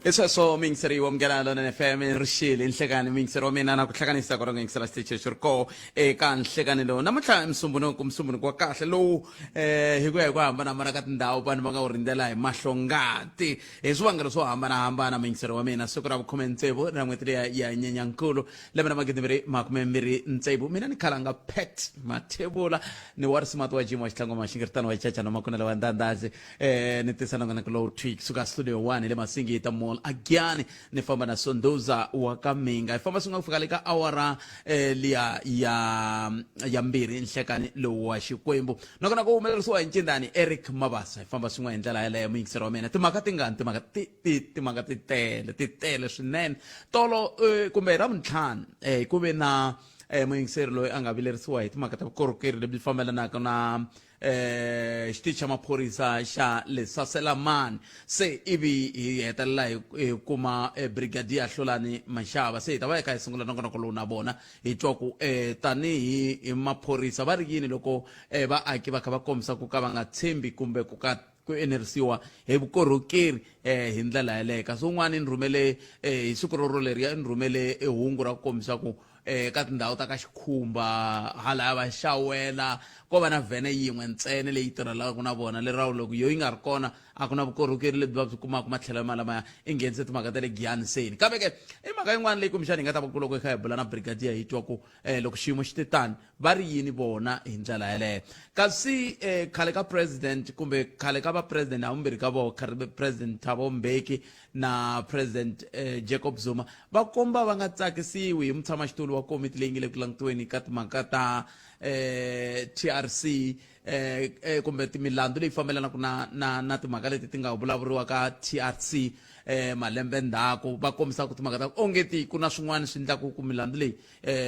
Isweso mingiseri womngenalo ne-FM rishile inhlekane mingiseri wamina nakuhlanganisa kodwa ngingisela stage shurko eka nhlekane lo namuhla umsumbuno kwakahle lo hikuya kuhamba namara ka tindhawu vanhu va nga wu rindzela hi mahlongati hi swivangelo swo hambanahambana mingiseri wa mina siku ra vukhume ntsevu ra n'hweti leyi ya nyenyankulu lembe na magidiviri makume mbirhi ntsevu mina ni khalanga pet mathevula ni warisumati wa jimo wa xitlangu maxingiritano wa chacha na makunela wa ndandazi ni tisa nongoneko lowu tweak suka studio 1 le masingita agiani ni famba na sondoza wa kaminga ifamba sunga kufika le ka awara liya ya mbirhi nhlekani lowu wa xikwembu nakona ku humelerisiwa hi ncindani Eric Mabasa ifamba swin'we hi ndlela yaleyo muyingiseri wa mina timhaka tingani timhaka ti tele swinene tolo kumbe ravuntlhanu ku ve na muyingiseri loyi a nga vilerisiwa hi timhaka ta vukorhokeri lebyi fambelanaka na xitichi xa maphorisa xa le Saselamani se ivi hi hetelela hi kuma brigadier Hlolani Mashava se hi ta va eka hi sungula nongonoko lowu na vona hi twa ku tanihi maphorisa va ri yini loko vaaki va kha va kombisa ku ka va nga tshembi kumbe ku enerisiwa hi vukorhokeri hi ndlela yaleyo kasi un'wana ni rhumele hi siku roroleriya ni rhumele hungu ra ku kombisa ku ka tindhawu ta ka xikhumba halaya va xawela ko va na vhene yin'we ntsene leyi tirhelaka na vona lerawu loko yo yi nga ri kona a ku na vukorhokeri lebyi va byi kumaka matlhelo malamaya i nghenise timhaka ta le Giyaniseni kambe ke i mhaka yin'wana leyi kumbexani hi nga ta va ku loko hi kha hi bula na brigadier hi twa ku loko xiyimo xi te tani va ri yini vona hi ndlela yaleyo kasi khale ka president kumbe khale ka va president havumbirhi ka vona president Thabo Mbeki na president Jacob Zuma va komba va nga tsakisiwi hi mutshamaxitulu wa komiti leyi nge le ku langutiweni ka timhaka ta TRC kumbe milandzu leyi fambelanaka na timhaka leti ti nga vulavuriwa ka TRC malembe ndzhaku va kombisa ku timhaka ta ongeti ku na swin'wana swi endlaku ku milandzu leyi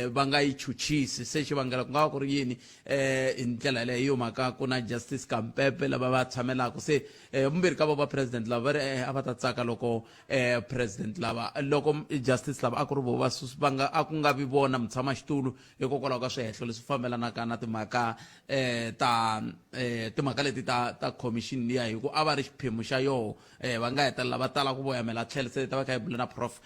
va nga yi chuchisi se xivangelo ku nga va ku ri yini hi ndlela yaleyo hi yo mhaka ku na Justice Kampepe lava va tshamelaka se vumbirhi ka vo va president lava va ri a va ta tsaka loko president loko justice lava a ku ri vo a ku nga vi vona mutshamaxitulu hikokwalaho ka swihehlo leswi fambelanaka na timhaka timhaka leti ta commission liya hi ku a va ri xiphemu xa yoho va nga hetelela va tala ku voyamela tlhelo se ta va kha hi bula na prof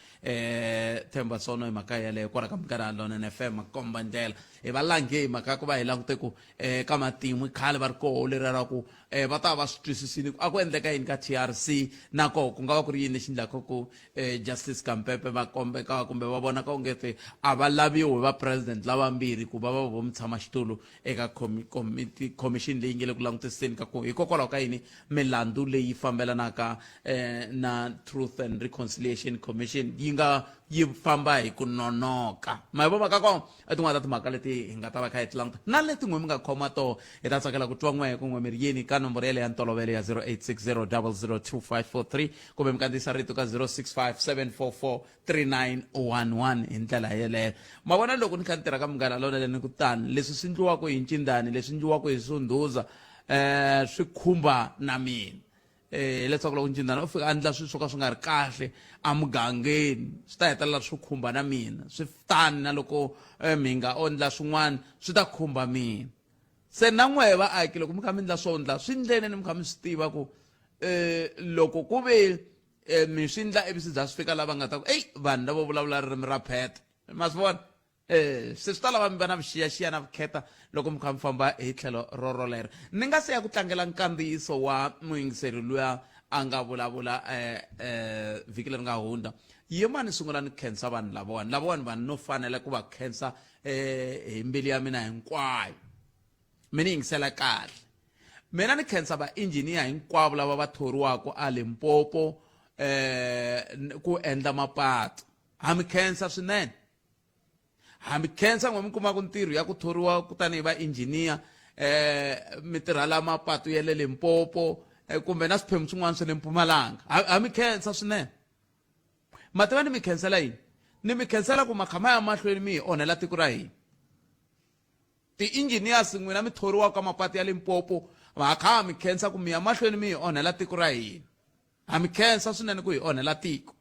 Themba Sono hi mhaka yaleyo kwala ka minkarhi lona NFM makomba ndlela hi va lange hi mhaka ku va hi langute ku ka matimu khale va ri koho leriya ra ku va ta va swi twisisini a ku endleka yini ka TRC na koho ku nga va ku ri yini lexi endlaka ku Justice Kampepe va kombeka kumbe va vona ka ungete a va laviwi va president lavambirhi ku va vo mutshamaxitulu eka commission leyi nge le ku langutiseni ka ku hikokwalaho ka yini milandzu leyi fambelanaka na Truth and Reconciliation Commission yi famba hi ku nonoka ma hi vomaka kona tin'wana ta timhaka leti hi nga ta va kha hi tilanguta na leti n'we mi nga khoma toho hi ta tsakela ku twa n'we ku n'we mi ri yini ka nomboro yele ya ntolovelo ya 0860002543 kumbe mi kandziyisa rito ka 0657443911 hi ndlela yeleyo ma vona loko ni kha ni tirha ka Munghana Lonene ni kutani leswi swi endliwaka hi ncindani leswi endliwaka hi Sunduza swi khumba na mina leswaku loko ncindana u fika a endla swilo swo ka swi nga ri kahle a mugangeni swi ta hetelela swi khumba na mina swi tani na loko mi nga ondla swin'wana swi ta khumba mina se na n'we vaaki loko mi kha mi endla swondla swi ndleni mi kha mi swi tiva ku loko ku ve mi swi endla ivi swi za swi fika lava nga ta ku vanhu lavo vulavula ririmi ra pheta ma swi vona se swi ta lava mi va na vuxiyaxiya na vukheta loko mi kha mi famba hi tlhelo rorolero ni nga se ya ku tlangela nkandziyiso wa muyingiseri luya a nga vulavula vhiki leri nga hundza yima ni sungula ni khensa vanhu lavawani vanhu no fanele ku va khensa hi mbilu ya mina hinkwayo mi ni yingisela kahle mina ni khensa vainjiniya hinkwavo lava va thoriwaka a Limpopo ku endla mapatu ha mi khensa swinene hambi khensa n'we mi kumaka ntirho ya ku thoriwa kutani va engineer mi tirha la mapatu ya le Limpopo kumbe na swiphemu swin'wana swa le Mpumalanga ha mi khensa swinene mativa ni mi khensela yini ni mi khensela ku makhama ya mahlweni mi hi onhela tiko ra hina ti-engineers n'wina mi thoriwa ka mapatu ya Limpopo makha mi khensa ku mi ya mahlweni mi hi onhela tiko ra hina ha mi khensa swinene ku hi onhela tiko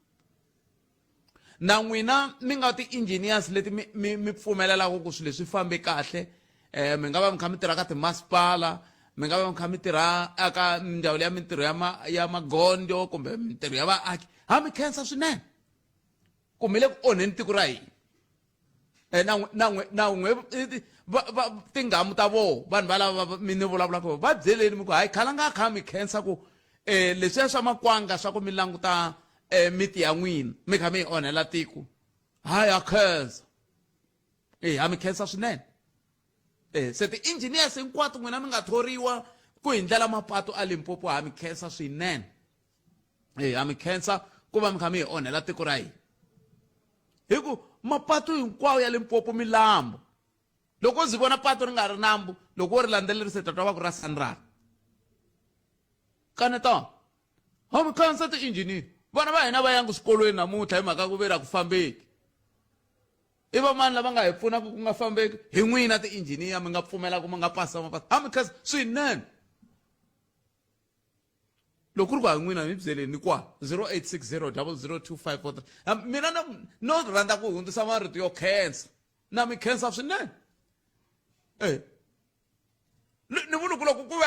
na n'wina mi nga ti-engineers leti mi pfumelelaka ku swilo leswi fambe kahle mi nga va mi kha mi tirha ka timasipala mi nga va mi kha mi tirha aka mindhawu ya mintirho ya magondo kumbe mintirho ya vaaki ha mi khensa swinene ku mi le ku onheni tiko ra hina nan'we tinghamu ta voho vanhu valava mi ni vulavulaka vo va byeleni mi ku hayi khala nga kha mi khensa ku leswiya swa makwanga swa ku mi languta miti ya n'wina mi kha mi hi onhela tiko hayi ha khensa ha mi khensa swinene se ti-engineers hinkwato n'wina mi nga thoriwa ku hi ndlela mapatu a Limpopo ha mi khensa swinene ha mi khensa ku va mi kha mi hi onhela tiko ra hina hi ku mapatu hinkwawo ya Limpopo milambu loko ndzi vona patu ri nga ri nambu loko wo ri landzelerisa ta twa va ku ra sanrara kaneta ha mi khensa ti-engineer vana va hina va yangi swikolweni namuntlha hi mhaka ku ve ra ku fambeki i va mani lava nga hi pfunaka ku nga fambeki hi n'wina ti-engineer mi nga pfumela ku mi nga pasa mapatu ha mi khensa swinene loko ri ku ha n'wina mi byeleni kwa 0860 mina no rhandza ku hundzisa marito yo khensa na mi khensa swinene ni vula ku loko ku ve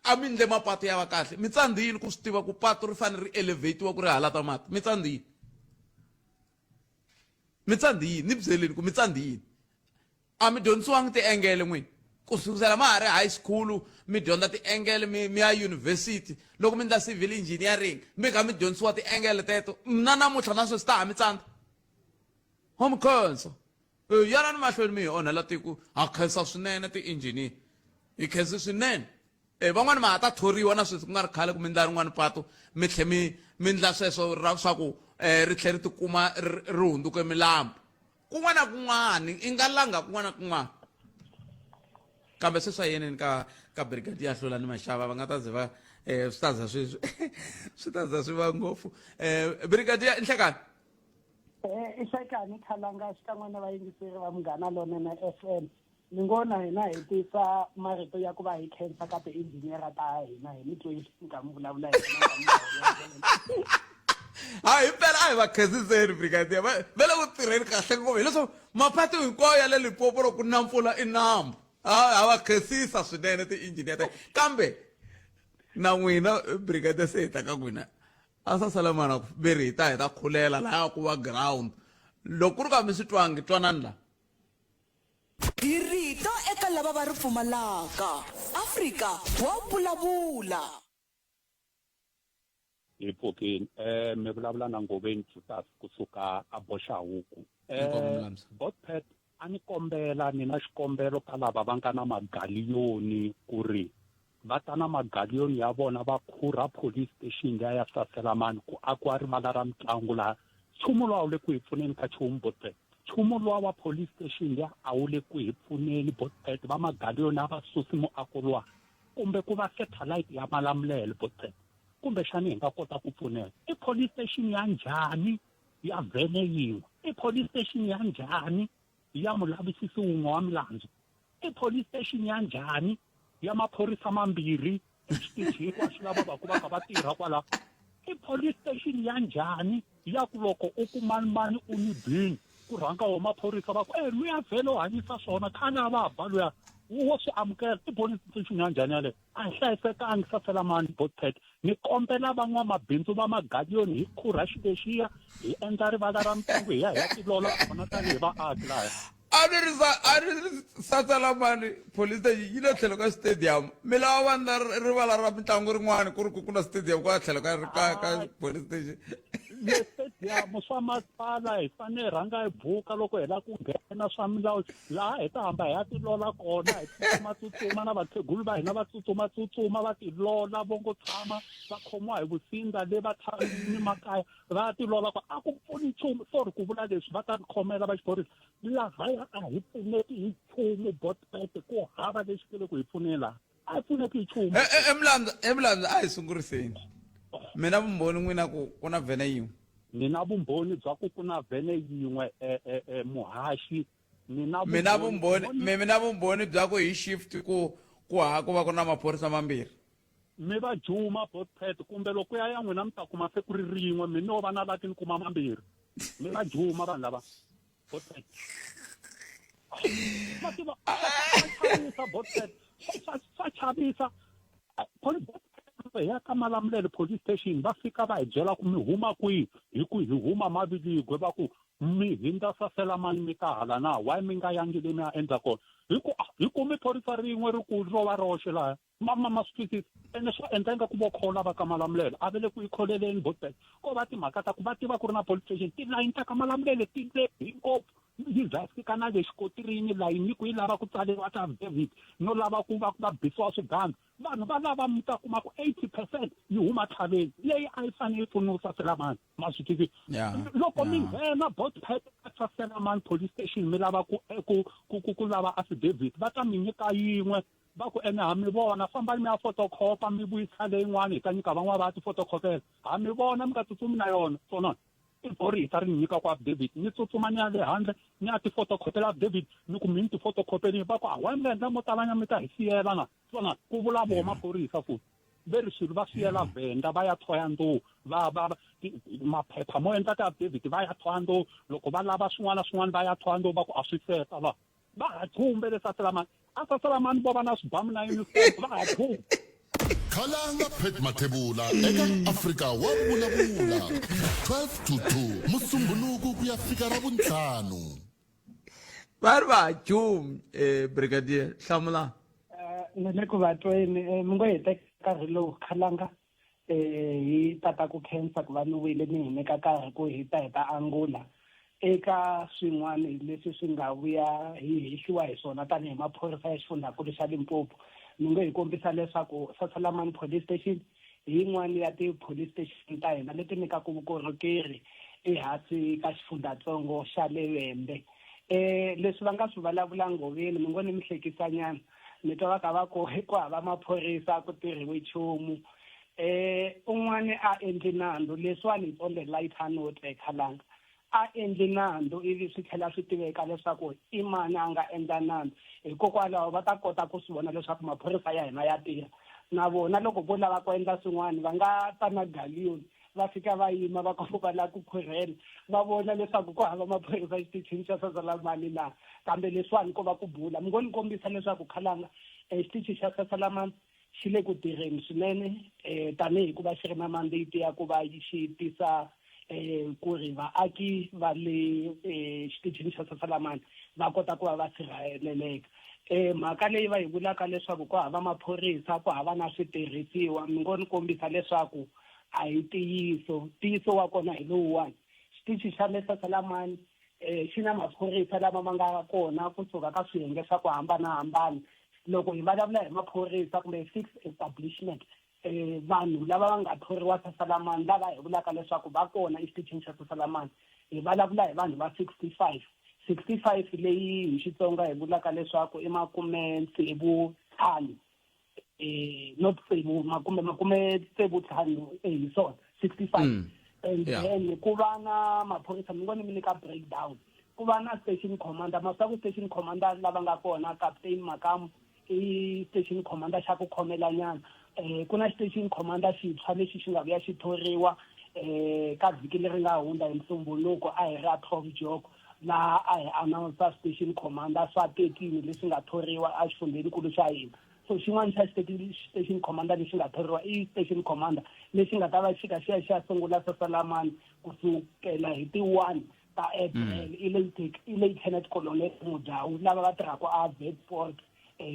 a mi ndle mapatu ya va kahle mi tsandzini ku swi tiva ku patu ri fanele ri elevatiwa ku ri halata mati mi tsandzini ni byeleni ku mi tsandzini a mi dyondzisiwangi ti-engele n'wina ku sukisela ma ha ri high school mi dyondza ti-engele mi ya yunivhesiti loko mi ndla civil engineering mi kha mi dyondzisiwa ti-engele teto na namuntlha na sweswi ta ha mi tsandza ha mi khensa yanani mahlweni mi hi onhela tiko ha khensa swinene ti-engineer hi khensi swinene van'wani ma ha ta thoriwa na sweswi ku nga ri khale ku mi ndla rin'wani patu mi tlhe mi ndla sweswo swa ku ri tlhe ri tikuma ri hundzuke milambu kun'wana na kun'wani i nga langa kun'wana na kun'wana kambe sweswi a yeneni ka brigade ya hlula ni maxava va nga ta ze va swi ta za swi ta za swi va ngopfu brigade ya nhlekani Nhlekani Khalanga xikan'we na vayingiseri va Munghana Lonene FM ni ngona hina hi tisa marito ya ku va hi khensa ka ti-engineer ta hina hi mi twi nka mi vulavula hayi impela a hi va khensiseni brigade va le ku tirheni kahle ngopfu hileswaku mapatu hinkwawo ya le Limpopo loko ku na mpfula i nambu ha va khensisa swinene ti-engineer ta kambe na n'wina brigade se hi ta ka n'wina a sasala mana ku veri hi ta khulela laha ku va ground loko ku ri ka mi swi twangi twanani la hi rito eka lava va ri pfumalaka Afrika wa vulavula hi pfukini mi vulavula na Ngoveni Judas kusuka a Boxahuku Botpet a ni kombela ni na xikombelo ka lava va nga na magaliyoni ku ri va ta na magaliyoni ya vona va khurha police station ya Saselamani ku akiwa rivala ra mitlangu laha nchumu lowu a wu le ku hi pfuneni ka nchumu Botpet nchumu lowa wa police station ya a wu le ku hi pfuneni Botpet va magaliyoni a va susi muako lowa kumbe ku va satellite ya Malamulele Botpet kumbe xani hi nga kota ku pfuneka i police station ya njhani ya vhene yin'we i police station ya njhani ya mulavisisi wun'we wa milandzu i police station ya njhani ya maphorisa mambirhi xitichi hinkwaswo lava va ku va kha va tirha kwala i police station ya njhani ya ku loko u ku manimani u ni bini ku rhanga wo maphorisa va ku luya vhele u hanyisa swona khale a va ba luya wo swi amukela i police station ya njhani yaleyo a hi hlayisekangi Saselamani Botpet ni kombela van'wamabindzu va magaliyoni hi khurha xilexiya hi endla rivala ra mitlangu hi ya hi ya tilola kona tanihi vaaki lahaya a ni ri Saselamani police station yi le tlhelo ka stadium mi lava va na rivala ra mitlangu rin'wana ku ri ku na stadium ku ya tlhelo ka police station le stadium swa masipala hi fane hi rhanga hi buka loko hi la ku nghena swa milawu laha hi ta hamba hi ya tilola kona hi tsutsuma na vakhegulu va hina va tsutsuma va tilola vo ngo tshama va khomiwa hi vusinda le va tshamini makaya va tilola ku a ku pfuni nchumu sorry ku vula leswi va ta khomela va xiphorisa lahaya a hi pfuneki hi nchumu Botpet ku hava lexi kele ku hi pfunela a hi pfuneki hi nchumu emlandza a hi sunguriseni mina vumbhoni n'wina ku na vhene yin'we ni na vumbhoni bya ku na vhene yin'we muhaxi mina vumbhoni bya ku hi shift ku va ku na maphorisa mambirhi mi va juma Botpet kumbe loko ya n'wina mi ta kuma se ku ri rin'we mi no va na lati ni kuma mambirhi mi va juma vanhu lava Botpet Botpet loko hi ya ka Malamulele police station va fika va hi byela ku mi huma kwihi hi ku hi huma Maviligwe va ku mi hindza sasela mani mi ta hala na why mi nga yangi le mi ya endla kona hi ku mi phorisa rin'we rikulu ro va roxe laha ma swi twisisa ene swo endla nga ku vo khola va ka Malamulele a vele ku yi kholeleni Botbet ko va timhaka ta ku va tiva ku ri na police station tilayini ta ka Malamulele ti lehi ngopfu yi zasika na le xikotirini layini ku yi lava ku tsariwa ta David no lava ku va bisiwa swigandzi vanhu va lava mi ta kuma ku 80% yi huma thaveni leyi a yi fanele yi pfuna Saselamani ma swi tivisa loko mi nghena Botbet Saselamani police station mi lava ku lava affidavit va ta mi nyika yin'we va ku ene ha mi vona fambani mi ya photocopa mi vuyisa leyin'wana hi ta nyika van'wana va ti photocopela ha mi vona mi nga tsutsumi na yona swona iphorisa ri nyika ku affidavit ni tsutsuma ni ya le handle ni ya ti photocopela affidavit ni ku mi ni ti photocopeni va ku wa mi endla mo talanya mi ta hi siyela na swona ku vula vo maphorisa futhi very swilo va siyela venda va ya thoya ndo va maphepha mo endla ti-affidavit va ya thoya ndo loko va lava swin'wana na swin'wana va ya thoya ndo va ku a swi seta la va ha thumbe le Saselamani a Saselamani vo va na swibamu na uniform va ha thumbe Khalanga Pet Mathebula eka Africa wa vulavula 12 to 2 musumbuluku ku ya fika ra vuntlhanu va Jum brigadier hlamula ni le ku va tweni mi ngo hete nkarhi lowu Khalanga hi tata ku khensa ku va ni wile ni himeka nkarhi ku hi ta angula eka swin'wana leswi swi nga vuya hi hehliwa hi swona tanihi maphorisa ya xifundzankulu xa Limpopo ni ngo hi kombisa leswaku Saselamani police station hi yin'wana ya ti-police station ta hina leti nyikaka vukorhokeri ehansi ka xifundzatsongo xa le Wembe leswi va nga swi vulavula ngoveni mi ngo ni mi hlekisanyana mi twa va ka va ku hava maphorisa ku tirhiwe nchumu un'wana a endli nandzu leswiwani it's on the lighter note Khalanga a endli nandzu ivi swi tlhela swi tiveka leswaku i mani a nga endla nandzu hikokwalaho va ta kota ku swi vona leswaku maphorisa ya hina ya tirha na vona loko vo lava ku endla swin'wana va nga ta na galleon va fika va yima va komba va lava ku khurhela va vona leswaku ku hava maphorisa exitichini xa Saselamani laha kambe leswiwani ko va ku bula mi ngo ni kombisa leswaku Khalanga exitichi xa Saselamani xi le ku tirheni swinene tanihi ku va xi ri na mandate ya ku va xi tisa ku ri vaaki va le xitichini xa Saselamani va kota ku va va sirheleleka mhaka leyi va hi vulaka leswaku ku hava maphorisa ku hava na switirhisiwa mi ngo ni kombisa leswaku a hi ntiyiso wa kona hi lowuwani xitichi xa le Saselamani xi na maphorisa lama ma nga kona kusuka ka swiyenge swa ku hambanahambana loko hi vulavula hi maphorisa kumbe fixed establishment vanhu lava va nga thoriwa Saselamani lava hi vulaka leswaku va kona exitichini xa Saselamani hi vulavula hi vanhu va 65 leyi hi Xitsonga hi vulaka leswaku i 65 not makume ntsevu hi swona 65 and then ku va na maphorisa mi ngo ni mi nyika breakdown ku va na station commander masaku station commander lava nga kona Captain Makamu i station commander xa ku khomelanyana ku na station commander xintshwa lexi xi nga vuya xi thoriwa ka vhiki leri nga hundza hi Musumbhunuku a hi ra 12 Joko laha a hi announce station commander swa 13 leswi nga thoriwa a xifundzenikulu xa hina so xin'wana xa station commander lexi nga thoriwa i station commander lexi nga ta va xi xi ya sungula Saselamani kusukela hi ti 1 ta April i Lieutenant Colonel Mudau lava va tirhaka a Bedford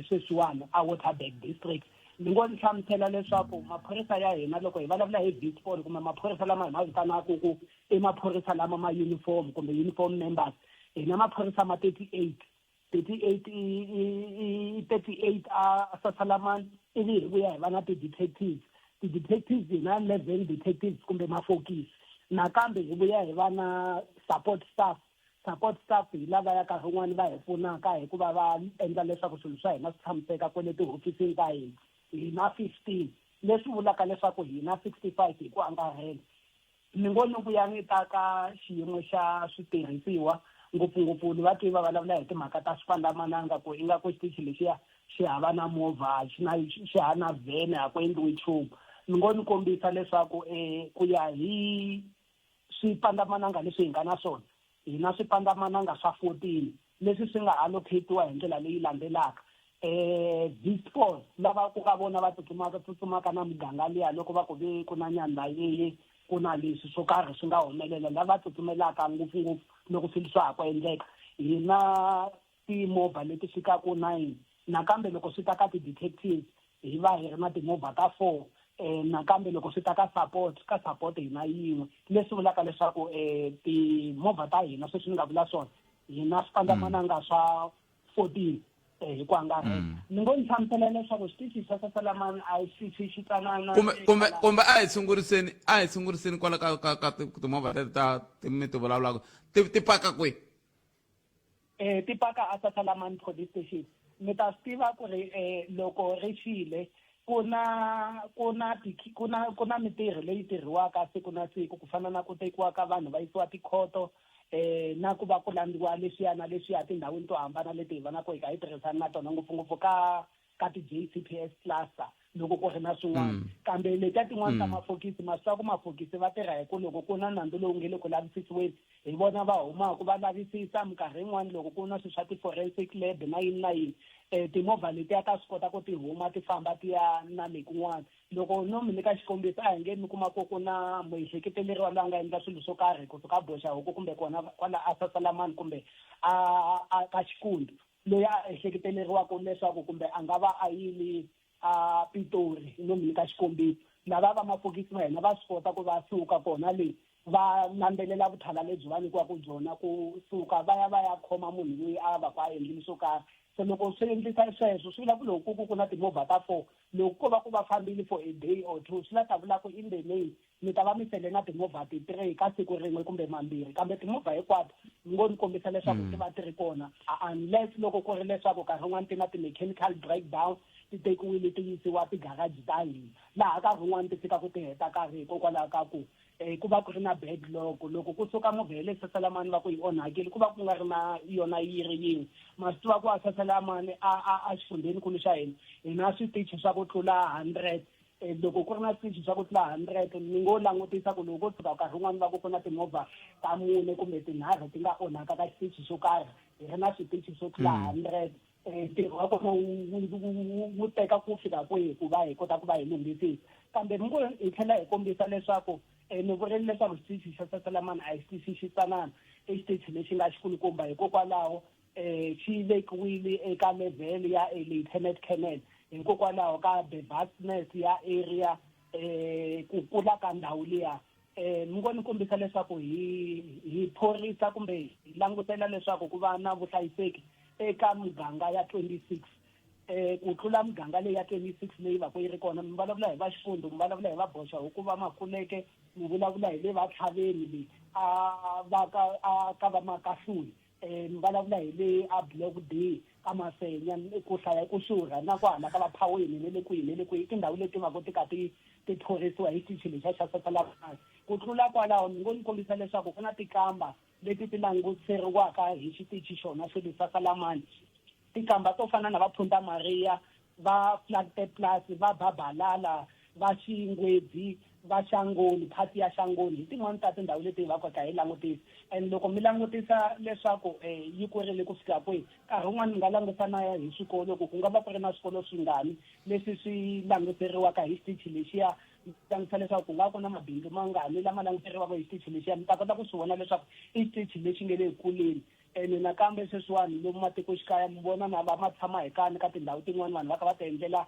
sweswiwani a Waterberg district ni ngo ni hlamusela leswaku maphorisa ya hina loko hi vulavula hi Bedford kumbe maphorisa lama hi ma vitanaka ku i maphorisa lama ma uniform kumbe uniform members hi na maphorisa ma 38 a Saselamani ivi hi vuya hi va na ti-detectives hi na 11 detectives kumbe mafokisi nakambe hi vuya hi va na support staff hi lava ya nkarhi wun'wani va hi pfunaka hi ku va va endla leswaku swilo swa hina swi tshamiseka kwale tihofisini ta hina hi na 15 leswi vulaka leswaku hi na 65 hi ku angarhela ni ngo ni vuya ni ta ka xiyimo xa switirhisiwa ngopfungopfu ni va twi va vulavula hi timhaka ta swipandzamananga ku ingaku xitichi lexiya xi hava na movha xi hava na vhene a ku endliwi nchumu ni ngo ni kombisa leswaku ku ya hi swipandzamananga leswi hi nga na swona hi na swipandzamananga swa 14 leswi swi nga allocatiwa hi ndlela leyi landzelaka dispos lava ku ka vona va tsutsumaka na muganga liya loko va ku ve ku na nyandza yeye ku na leswi swo karhi swi nga humelela lava tsutsumelaka ngopfungopfu loko swilo swa ha ku endleka hi na timovha leti fikaka 9 nakambe loko swi ta ka ti-detectives hi va hi ri na timovha ta 4 nakambe loko swi ta ka support hi na yin'we leswi vulaka leswaku timovha ta hina sweswi ni nga vula swona hi na swipandzamananga swa 14 hi ku angarhela ni ngo ni hlamusela leswaku xitichi xa Sasalamani a xi tsanana kumbe a hi sunguriseni kwala ka timovha ta mi ti vulavulaka ti paka kwihi ti paka a Sasalamani police station mi ta swi tiva ku ri loko ri xile ku na mitirho leyi tirhiwaka siku na siku ku fana na ku tekiwa ka vanhu va yisiwa tikhoto na ku va ku landziwa leswiya na leswiya tindhawini to hambana leti hi vonaka hi kha hi tirhisana na tona ngopfungopfu ka ti-JCPS cluster loko ku ri na swin'wana kambe letiya tin'wana ta mafokisi maswaku mafokisi va tirha hi ku loko ku na nandzu lowu nge le ku lavisisiweni hi vona va humaka va lavisisa minkarhi yin'wana loko ku na swilo swa ti-forensic lab na yini timovha letiya ta swi kota ku ti huma ti famba ti ya na le kun'wana loko no mi nyika xikombiso a hi nge mi kuma ku na muehleketeleriwa loyi a nga endla swilo swo karhi kusuka boxa huku kumbe kona kwala a Sasalamani kumbe a ka Xikundi loyi a ehleketeleriwaka leswaku kumbe a nga va a yile a Pitori no mi nyika xikombiso lava va mafokisi ma hina va swi kota ku va suka kona le va landzelela vuthala lebyi va nyikiwaka byona ku suka va ya khoma munhu loyi a va ku a endlile swo karhi se loko swi endlisa sweswo swi vula ku loko ku na timovha ta 4 loko ko va ku va fambile for a day or 2 swi la ta vula ku in the day mi ta va mi sele na timovha ti-3 ka siku rin'we kumbe mambirhi kambe timovha hinkwato ni ngo ni kombisa leswaku ti va ti ri kona unless loko ku ri leswaku nkarhi wun'wana ti na ti-mechanical breakdown ti tekiwile ti yisiwa ti-garage ta hina laha nkarhi wun'wana ti fika ku ti heta nkarhi hikokwalaho ka ku ku va ku ri na backlog loko ku suka movha ya le Sasalamani va ku yi onhakile ku va ku nga ri na yona yi ri yin'we ma swi tiva ku a Sasalamani a xifundzenikulu xa hina hi na switichi swa ku tlula 100 loko ku ri na switichi swa ku tlula 100 ni ngo langutisa ku loko ko tshuka nkarhi wun'wana va ku na timovha ta 4 kumbe tinharhu ti nga onhaka ka xitichi xo karhi hi ri na switichi swo tlula 100 ntirho wa kona wu teka ku fika kwihi ku va hi kota ku va hi lunghisisa kambe mi ngo hi tlhela hi kombisa leswaku ni vurile leswaku xitichi xa Sasalamani a hi xitichi xi tsanana i xitichi lexi nga xikulukumba hikokwalaho xi vekiwile eka level ya a lieutenant colonel hikokwalaho ka the vastness ya area ku kula ka ndhawu liya ni ngo ni kombisa leswaku hi phorisa kumbe hi langutela leswaku ku va na vuhlayiseki eka miganga ya 26 ku tlula miganga leyi ya 26 leyi va ku yi ri kona mi vulavula hi va Xifundu mi vulavula hi va boxa huku va Makuleke mi vulavula hi le va Tlhaveni leyi ka va Makahluli mi vulavula hi le a Block D ka Masenya ku hlaya ku xurha na ku hala ka va Phaweni ne le kwihi tindhawu leti va ku ti ka ti thorisiwa hi xitichi lexa xa Sasalamani ku tlula kwalaho ni ngo ni kombisa leswaku ku na tikamba leti ti languteriwaka hi xitichi xona xo le Sasalamani tikamba to fana na va Punta Maria va Flagte Plus va Babalala va Xingwedzi va Xangoni phati ya Xangoni hi tin'wana ta tindhawu leti va kota hi langutisa and loko mi langutisa leswaku yi kurile ku fika kwihi nkarhi wun'wana mi nga langutisa na hi swikolo ku nga va ku ri na swikolo swingani leswi swi languteriwaka hi xitichi lexiya langutisa leswaku ku nga ku na mabindzu mangani lama languteriwaka hi xitichi lexiya mi ta kota ku swi vona leswaku i xitichi lexi nge le kuleni ene nakambe sweswiwani lomu matikoxikaya mi vona na va ma tshama hi kani ka tindhawu tin'wana vanhu va ka va ta endlela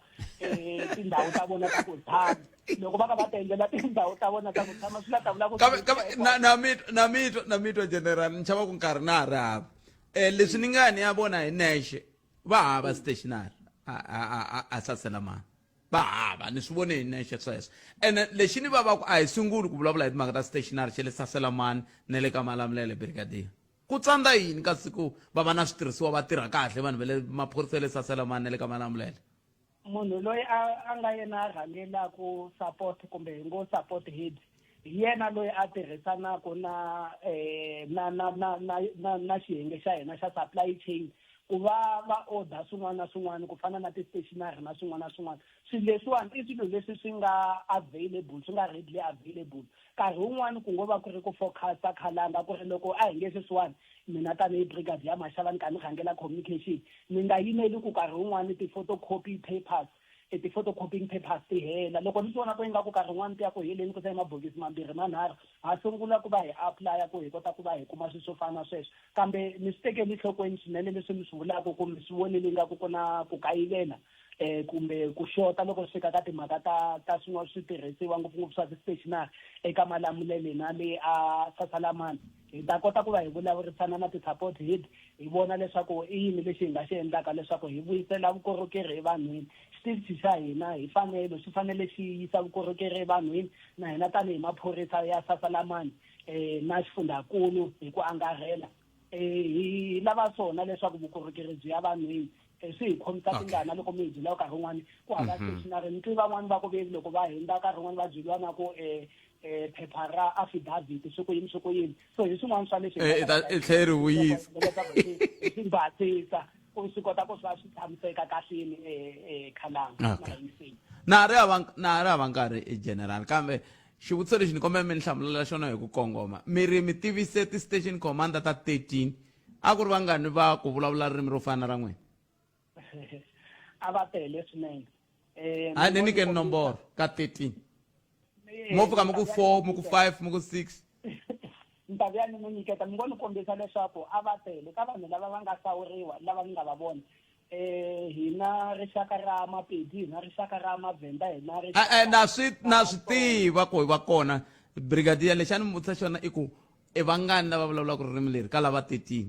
tindhawu ta vona ta ku tshama loko va ka va ta endlela tindhawu ta vona ta ku tshama swi la ta vula ku na mito general ni chava ku nkarhi na ha ri hava leswi ni nga ni ya vona hi nexe va hava stationary a Sasalamani va hava ni swi vone hi nexe sweswo ene lexi ni vavaku a hi sunguli ku vulavula hi timhaka ta stationary xa le Sasalamani na le ka Malamulele brigadier ku tsandza yini ka siku va va na switirhisiwa va tirha kahle vanhu va le maphorisa ya le Sasalamani na le ka Malamulele munhu loyi a nga yena a rhangelaku support kumbe hi ngo support head hi yena loyi a tirhisanaku na xiyenge xa hina xa supply chain ku va order swin'wana na swin'wana ku fana na ti-stationary na swin'wana na swin'wana swilo leswiwani i swilo leswi swi nga available swi nga readily available nkarhi wun'wani ku ngo va ku ri ku focusa khalanga ku ri loko a hi nge sweswiwani mina tanihi brigade ya maxava ni kha ni rhangela communication ni nga yimeli ku nkarhi wun'wani ti-photocopy papers ti-photocopying papers ti hela loko ni vona ku ingaku nkarhi wun'wani ti ya ku heleni ku ta mabokisi mambirhi manharhu ha sungula ku va hi applya ku hi kota ku va hi kuma swilo swo fana na sweswo kambe ni swi tekeli enhlokweni swinene leswi mi swi vulaka kumbe swi vonile ingaku ku na ku kayivela kumbe ku xota loko swi fika ka timhaka ta swin'wana switirhisiwa ngopfungopfu swa ti-stationary eka malamulele na le a Sasalamani hi ta kota ku va hi vulavurisana na ti-support head hi vona leswaku i yini lexi hi nga xi endlaka leswaku hi vuyisela vukorhokeri evanhwini xitichi xa hina hi fanele xi fanele xi yisa vukorhokeri evanhwini na hina tanihi maphorisa ya Sasalamani na xifundakulu hi ku angarhela hi lava swona leswaku vukorhokeri byi ya vanhwini swi hi khomisa tingana loko mi hi byela nkarhi wun'wani ku hava stationary ni twi van'wani va ku vevi loko va hundza nkarhi wun'wani va byeliwa na ku phepha ra affidavit swi ku yini so hi swin'wana swa leswi i tlhela ri vuyisa swi basisa ku swi kota ku swi tshamiseka kahleni khalanga na ri hava nkarhi general kambe xivutiso lexi ni kombela mi ni hlamulela xona hi ku kongoma mi tivise ti-station commander ta 13 a ku ri vangani va ku vulavula ririmi ro fana ra n'wina a va tele swinene a ni nyikeni nomboro ka 13 mo fika mi ku 4 mi ku 5 mi ku 6 ni ta vuya ni mi nyiketa mi ngo ni kombisa leswaku a va tele ka vanhu lava va nga hlawuriwa lava ni nga va vona hina rixaka ra Mapedi hina rixaka ra Mavenda hina na swi tiva ku va kona brigadier lexi a ni mi vutisa xona i ku i vangani lava vulavulaka ririmi leri ka lava 13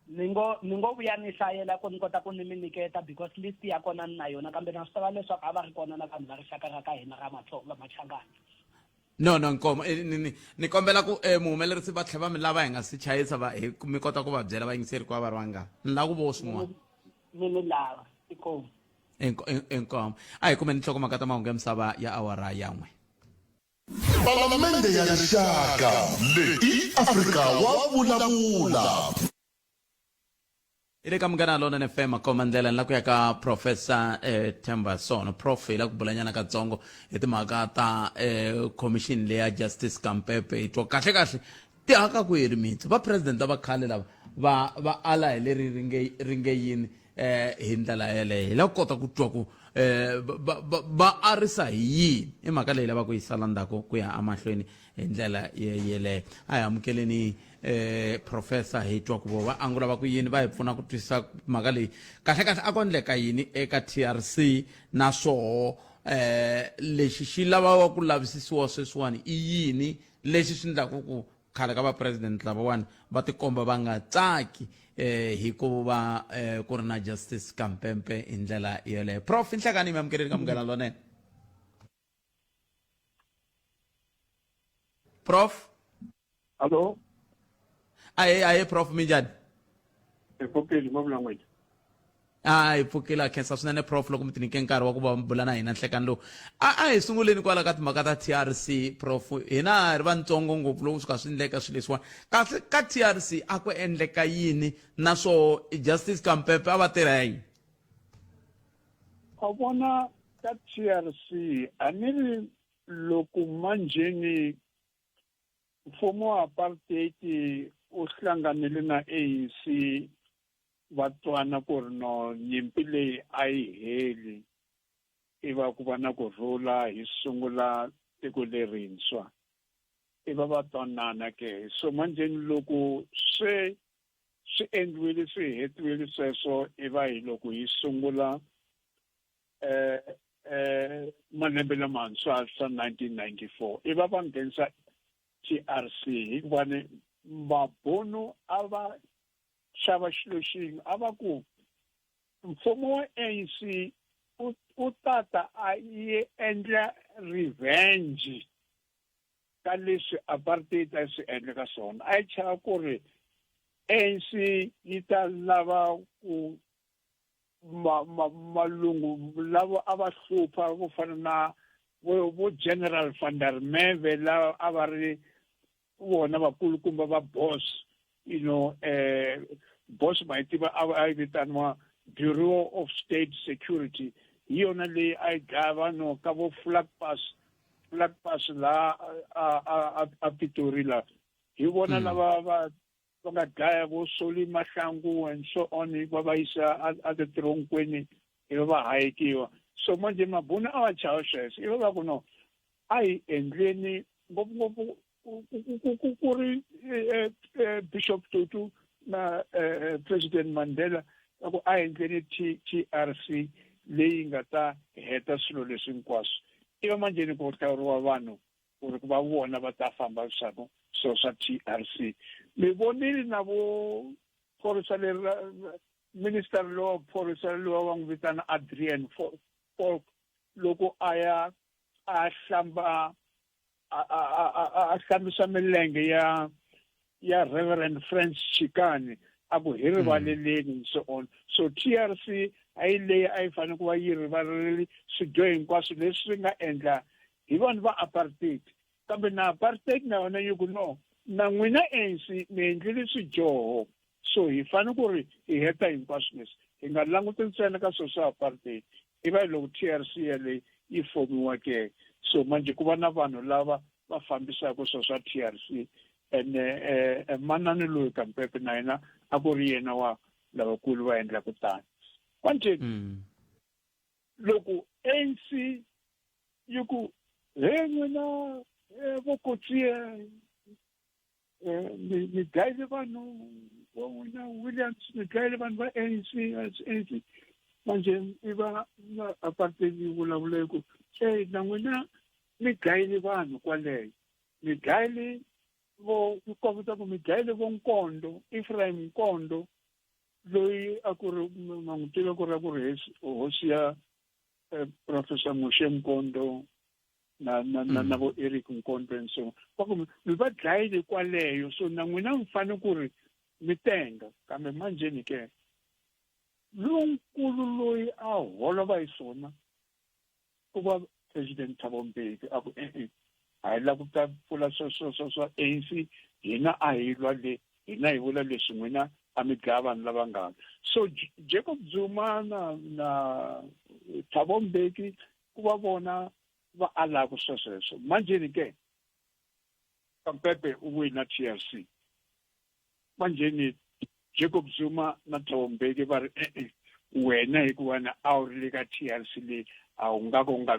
ni ngo vuya ni hlayela ku ni kota ku ni mi nyiketa because list ya kona ni na yona kambe na swi tiva leswaku a va ri kona na vanhu va rixaka ra ka hina ra Machangani no ni kombela ku muhumelerisi va tlhela va mi lava hi nga si chayisa mi kota ku va byela vayingiseri ku va ri vangani ni lava ku vo swin'wana mi lava inkomu inkomo a hi kumeni nhlokomhaka ta mahungu ya misava ya awara yan'we Palamende ya rixaka leyi Afrika wa vulavula i le ka Munghana Lonene FM komandlela ni la ku ya ka Professor Themba Sono prof hi la ku bulanyana katsongo hi timhaka ta commission leya Justice Kampepe hi twa kahle ti aka ku hi ri mitsi va president va khale lava va ala hi leri ringe yini hi ndlela yeleyo hi la ku kota ku twa ku va arisa hi yini i mhaka leyi lava ku yi sala ndzhaku ku ya emahlweni hi ndlela yeleyo a hi amukeleni professor hi twa ku va angula va ku yini va hi pfuna ku twisisa mhaka leyi kahle a ko endleka yini eka TRC na swoho lexi xi lavaka ku lavisisiwa sweswiwani i yini lexi swi endlaku ku khale ka va president lavawani va tikomba va nga tsaki hi ku va ku ri na Justice Kampepe hi ndlela yeleyo prof inhlekani mi amukeleni ka Munghana Lonene prof Hello aye prof minjani epokeli mavula n'wina hi pfukela khensa swinene prof loko mi ti nyike nkarhi wa ku va bula na hina nhlekani lowu a hi sunguleni kwala ka timhaka ta TRC prof hina ri vantsongo ngopfu loko suka swi endleka swilo leswiwani kasi ka TRC a ku endleka yini naswo Justice Kampepe a va tirha yini a vona ka TRC a ni ri loko manjheni mfumo wa apartheid u hlanganile na ANC va twana ku ri no nyimpi leyi a yi heli i va ku va na kurhula hi sungula tiko lerintshwa i va twanana ke so manjheni loko swi endliwile swi hetiwile sweswo i va hi loko hi sungula malembe lamantshwa swa 1994 i va nghenisa TRC hikuva mabunu a va xava xilo xin'we a va ku mfumo wa ANC u tata a yi endla revenge ka leswi apartheid a swi endle ka swona a yi chava ku ri ANC yi ta lava ku malungu lavo a va hlupha ku fana na vo General van der Merwe lava a va ri vona vakulukumba va boss boss maitiva a vitaniwa Bureau of State Security hi yona leyi a yi dlaya vanhu ka vo flag pass la a Pitori la hi vona lava va nga dlaya vo Soli Mahlangu and so on va yisa a titironkweni hi va hayekiwa so manje mabuna a va chava sweswo i va ku no a hi endleni ngopfungopfu ku ri Bishop Tutu na President Mandela ku a hi endleni TRC leyi nga ta heta swilo leswi hinkwaswo i va manjeni ku hlawuriwa vanhu ku ri ku va vona va ta famba leswaku so swa TRC mi vonile na vo phorisa leri minister lo phorisa lo va n'wi vitana Adrian Falk loko a hlambisa milenge ya Reverend Francis Chikane a ku hi rivaleleni and so on so TRC a yi leyi a yi fanele ku va yi rivaleli swidyoho hinkwaswo leswi nga endla hi vanhu va apartheid kambe na apartheid na yona yi ku no na n'wina ANC mi endlile swidyoho so hi fanele ku ri hi heta hinkwaswo leswi hi nga languti ntsena ka swilo swa apartheid i va loko TRC yaleyi yi fomiweke so manje ku va na vanhu lava va fambisaka swilo swa TRC and manani loyi Kampepe na yena a ku ri yena wa lavakulu va endla kutani manje loko ANC yi ku he n'wina vokotsiya mi dlayile vanhu vo n'wina Williams mi dlayile vanhu va ANC manje i va na apartheid yi vulavula ku na n'wina mi dlayile vanhu kwaleyo mi dlayile vo ku kombisa ku mi dlayile vo Nkondo Ephraim Nkondo loyi a ku ri ma n'wi tiva ku ri a ku ri hosi ya Professor Moshe Nkondo na vo Eric Nkondo and so va ku mi va dlayile kwaleyo so na n'wina mi fanele ku ri mi tenga kambe manjeni ke lonkulu loyi a holova hi swona ku va President Thabo Mbeki a ku a hi la ku ta pfula swa ANC hina a hi lwa le hina hi vula leswi n'wina a mi dlaya vanhu lava nga so Jacob Zuma na Thabo Mbeki ku va vona va alaka sweswo manjeni ke Kampepe u wina TRC manjeni Jacob Zuma na Thabo Mbeki va ri wena hikuva na a wu ri le ka TRC leyi a wu nga ku nga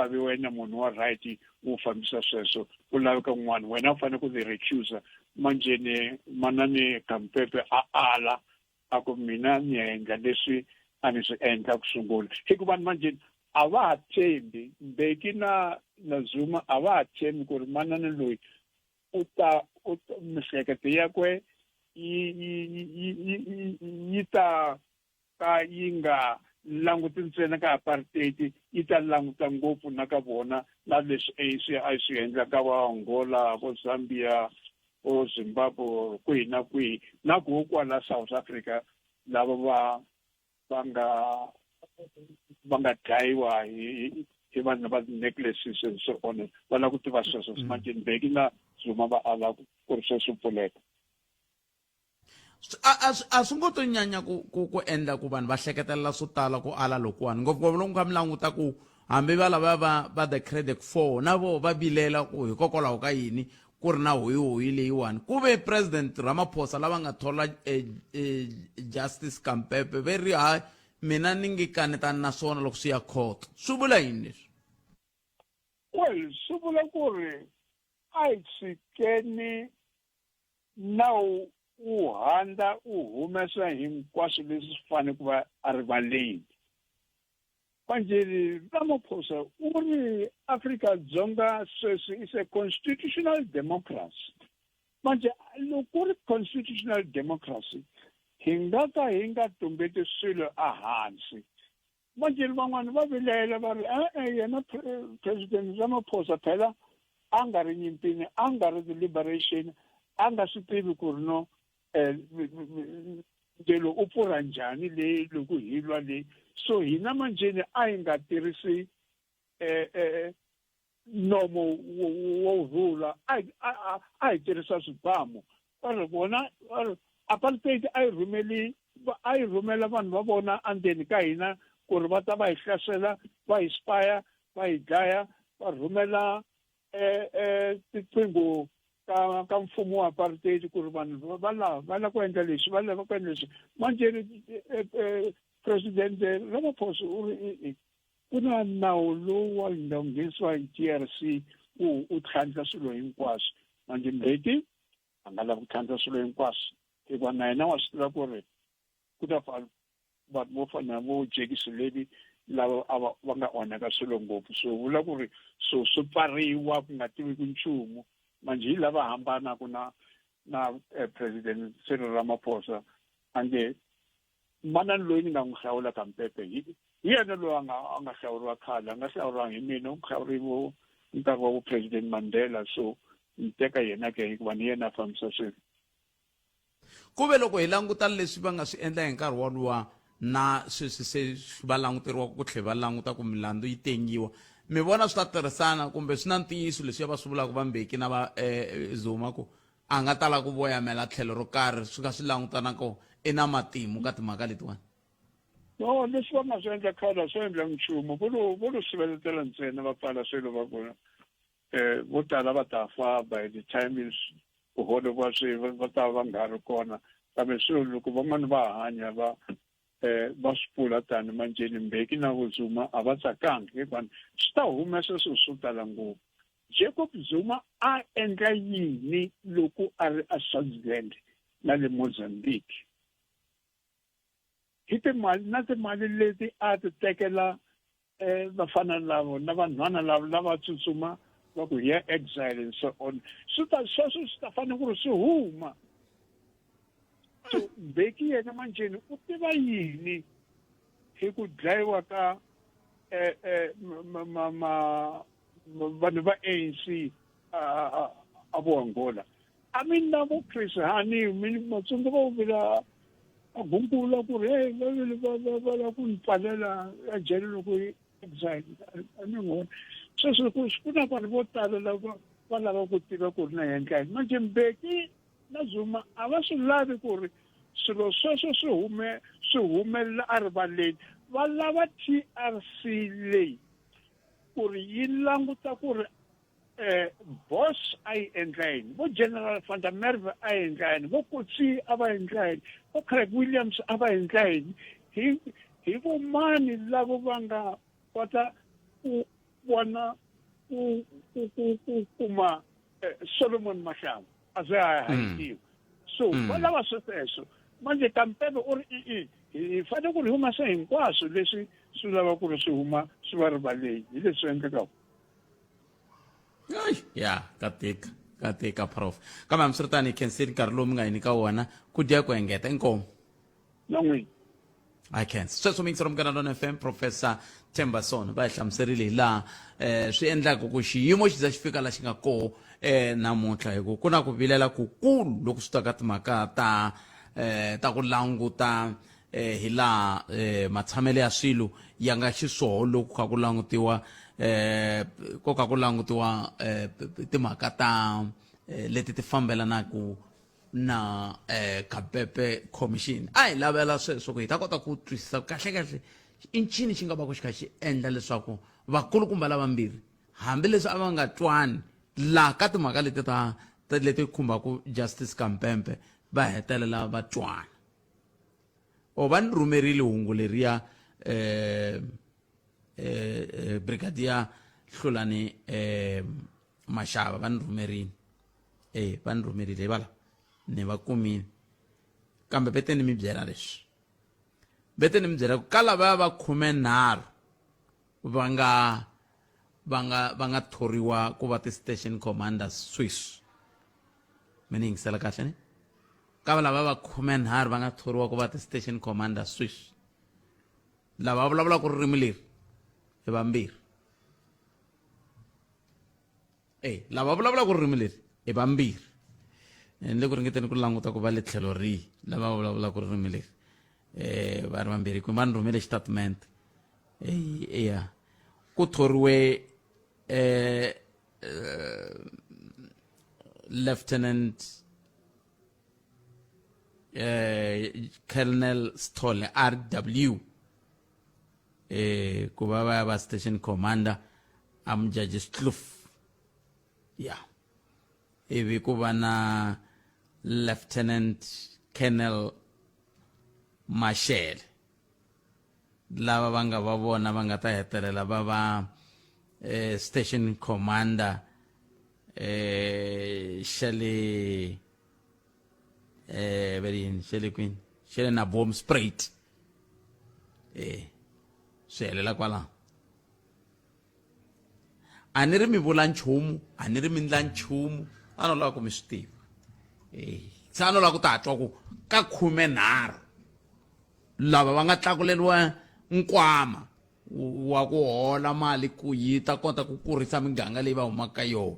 vi wena munhu wa right wu fambisa sweswo ku laveka n'wana wena u fanele ku ti recusa manjeni manani Kampepe a ala a ku mina ni endla leswi a ni swi endla ku sungula hikuva manjeni a va ha tshembi Mbeki na Zuma a va ha tshembi ku ri manani loyi u ta mihleketo yakwe yi ta ka yi nga languti ntsena ka apartheid yi ta languta ngopfu na ka vona na leswi ANC a swi endla ka va Angola vo Zambia vo Zimbabwe kwihi na kwihi na ku kwala South Africa lava va nga dlayiwa hi vanhu va necklaces and so on va lava ku tiva sweswo manje Mbeki na Zuma va ala ku ri sweswo pfuleka a swi ngo to nyanya ku endla ku vanhu va hleketelela swo tala ku ala lokuwani ngopfungopfu loko nga mi languta ku hambi va lava va the Credit 4 na vo va bilela ku hikokwalaho ka yini ku ri na hoyi leyiwani ku ve President Ramaphosa lava nga thola Justice Kampepe ve ri hayi mina ni nge kanetani na swona loko swi ya court swi vula yini leswi well swi vula ku ri a hi tshikeni nawu u handla u humesa hinkwaswo leswi swi fanele ku va a rivaleni manje Ramaphosa u ri Afrika-Dzonga sweswi is a constitutional democracy manje loko ri constitutional democracy hi nga ka hi nga tumbeti swilo ehansi manje van'wana va vilela va ri yena President Ramaphosa phela a nga ri nyimpini a nga ri liberation a nga swi tivi ku ri no ndelo u pfurha njhani leyi loko hi lwa leyi so hina manjeni a hi nga tirhisi nomo wo rhula a hi tirhisa swibamu va ri vona apartheid a yi rhumela vanhu va vona andeni ka hina ku ri va ta va hi hlasela va hi spaya va hi dlaya va rhumela tiqingho ka mfumo wa apartheid ku ri vanhu va lava ku endla leswi va lava ku endla leswi manjeni president Ramaphosa u ri ku na nawu lowu wa nghenisiwa hi TRC ku u tlhantlha swilo hinkwaswo manje Mbeki a nga lavi ku tlhantlha swilo hinkwaswo hikuva na yena wa swi tiva ku ri ku ta fa vanhu vo fana vo Jackie Selebi lava va nga onhaka swilo ngopfu so vula ku ri so swi pfariwa ku nga tiviki nchumu manje hi lava hambanaka na president Cyril Ramaphosa ange manani loyi ni nga n'wi hlawula Kampepe hi yena loyi a nga hlawuriwa khale a nga hlawuriwa hi mina u hlawuriwo nkarhi wa president Mandela so ni teka yena ke hikuva ni yena a fambisa swilo ku ve loko hi languta leswi va nga swi endla hi nkarhi woluwa na sweswi se va languteriwa ku tlhela va languta ku milandzu yi tengiwa mi vona swi ta tirhisana kumbe swi na ntiyiso leswi va swi vulaka va Mbeki na va Zuma ku a nga tala ku voyamela tlhelo ro karhi swi nga swi langutanako na matimu ka timhaka letiwani no leswi va nga swi endla khale swi endla nchumu vo lo siveletela ntsena va pfala swilo va vona vo tala va ta fa by the time vuholo va ta va nga ri kona kambe swilo loko van'wani va hanya va swi pfula tani manjeni Mbeki na Zuma a va tsakangi hikuva swi ta humesa swilo swo tala ngopfu Jacob Zuma a endla yini loko a ri a Swaziland na le Mozambique hi timali leti a ti tekela vafana lavo na vanhwana lava tsutsuma va ku ya exile and so on sweswo swi ta fanele ku ri swi huma so Mbeki yena manjeni u tiva yini hi ku dlayiwa ka vanhu va ANC a vo Angola I mean na vo Chris Hani matsongo va vula a bumbula ku ri va la ku pfalela ejele loko exile a ni ngona sweswo ku na vanhu vo tala lava va lava ku tiva ku ri na endla manje Mbeki na Zuma a va swi lavi ku ri swilo sweswo swi humelela a rivaleni va lava TRC leyi ku ri yi languta ku ri boss a yi endla yini vo General van der Merwe a yi endla yini vo Kotsi a va endla yini vo Craig Williams a va endla yini hi vo mani lavo va nga kota ku vona ku kuma Solomon Mahlangu a ze a hayitiwa so va lava sweswo manje Kampepe u ri hi fanele ku ri humasa hinkwaswo leswi swi lava ku ri swi huma swi va rivaleni hi leswi endlekaka ya ka teka prof kambe hambiswiritano hi khenseni nkarhi lowu mi nga yini ka wona ku dya ku engeta inkomo na n'wina I can sweswo mi ngisero Mganalona FM Professor Thembason va hi hlamuserile hi laha swi endlaka ku xiyimo xi za xi fika laha xi nga koho namuntlha hi ku na ku vilela kukulu loko swi ta ka timhaka ta ku languta hi laha matshamelo ya swilo ya nga xiswoho loko kha ku langutiwa timhaka ta leti ti fambelanaka na Kampepe commission a hi lavela sweswo ku hi ta kota ku twisisa kahle i ncini xi nga va ku xi kha xi endla leswaku vakulukumba lavambirhi hambileswi a va nga twani laha ka timhaka leti khumbaka Justice Kampepe va hetelela va twana va ni rhumerile hungu leriya brigadier Hlulani Mashava va ni rhumerile vala ni va kumile kambe bete ni mi byela leswi bete ni mi byela ku ka lava va 13 va nga thoriwa ku va ti-station commanders Swiss mi ni yingisela kahle ni ka lava va 13 va nga thoriwa ku va ti-station commanders Swiss lava vulavula ku ririmi leri hi vambirhi lava vulavula ku ririmi leri hi vambirhi ni le ku ringeteni ku languta ku va le tlhelo rihi lava vulavula ku ririmi leri va ri vambirhi ku va ni rhumele xitatimende eya ku thoriwe Lieutenant Colonel Stole RW kuba ba station commander Judge Kloof ivi kuva na Lieutenant Colonel Marshall lava va nga va vona va nga ta hetelela va va station commander Shelley Shelley Queen Shelley na bomb sprayed swi helela kwala a ni ri mi vula nchumu a ni ri mi ndla nchumu a no lava ku mi swi tiva se a no lava ku ta twa ku ka 13 lava va nga tlakuleliwa nkwama wa ku hola mali ku yi ta kota ku kurisa miganga leyi va humaka yona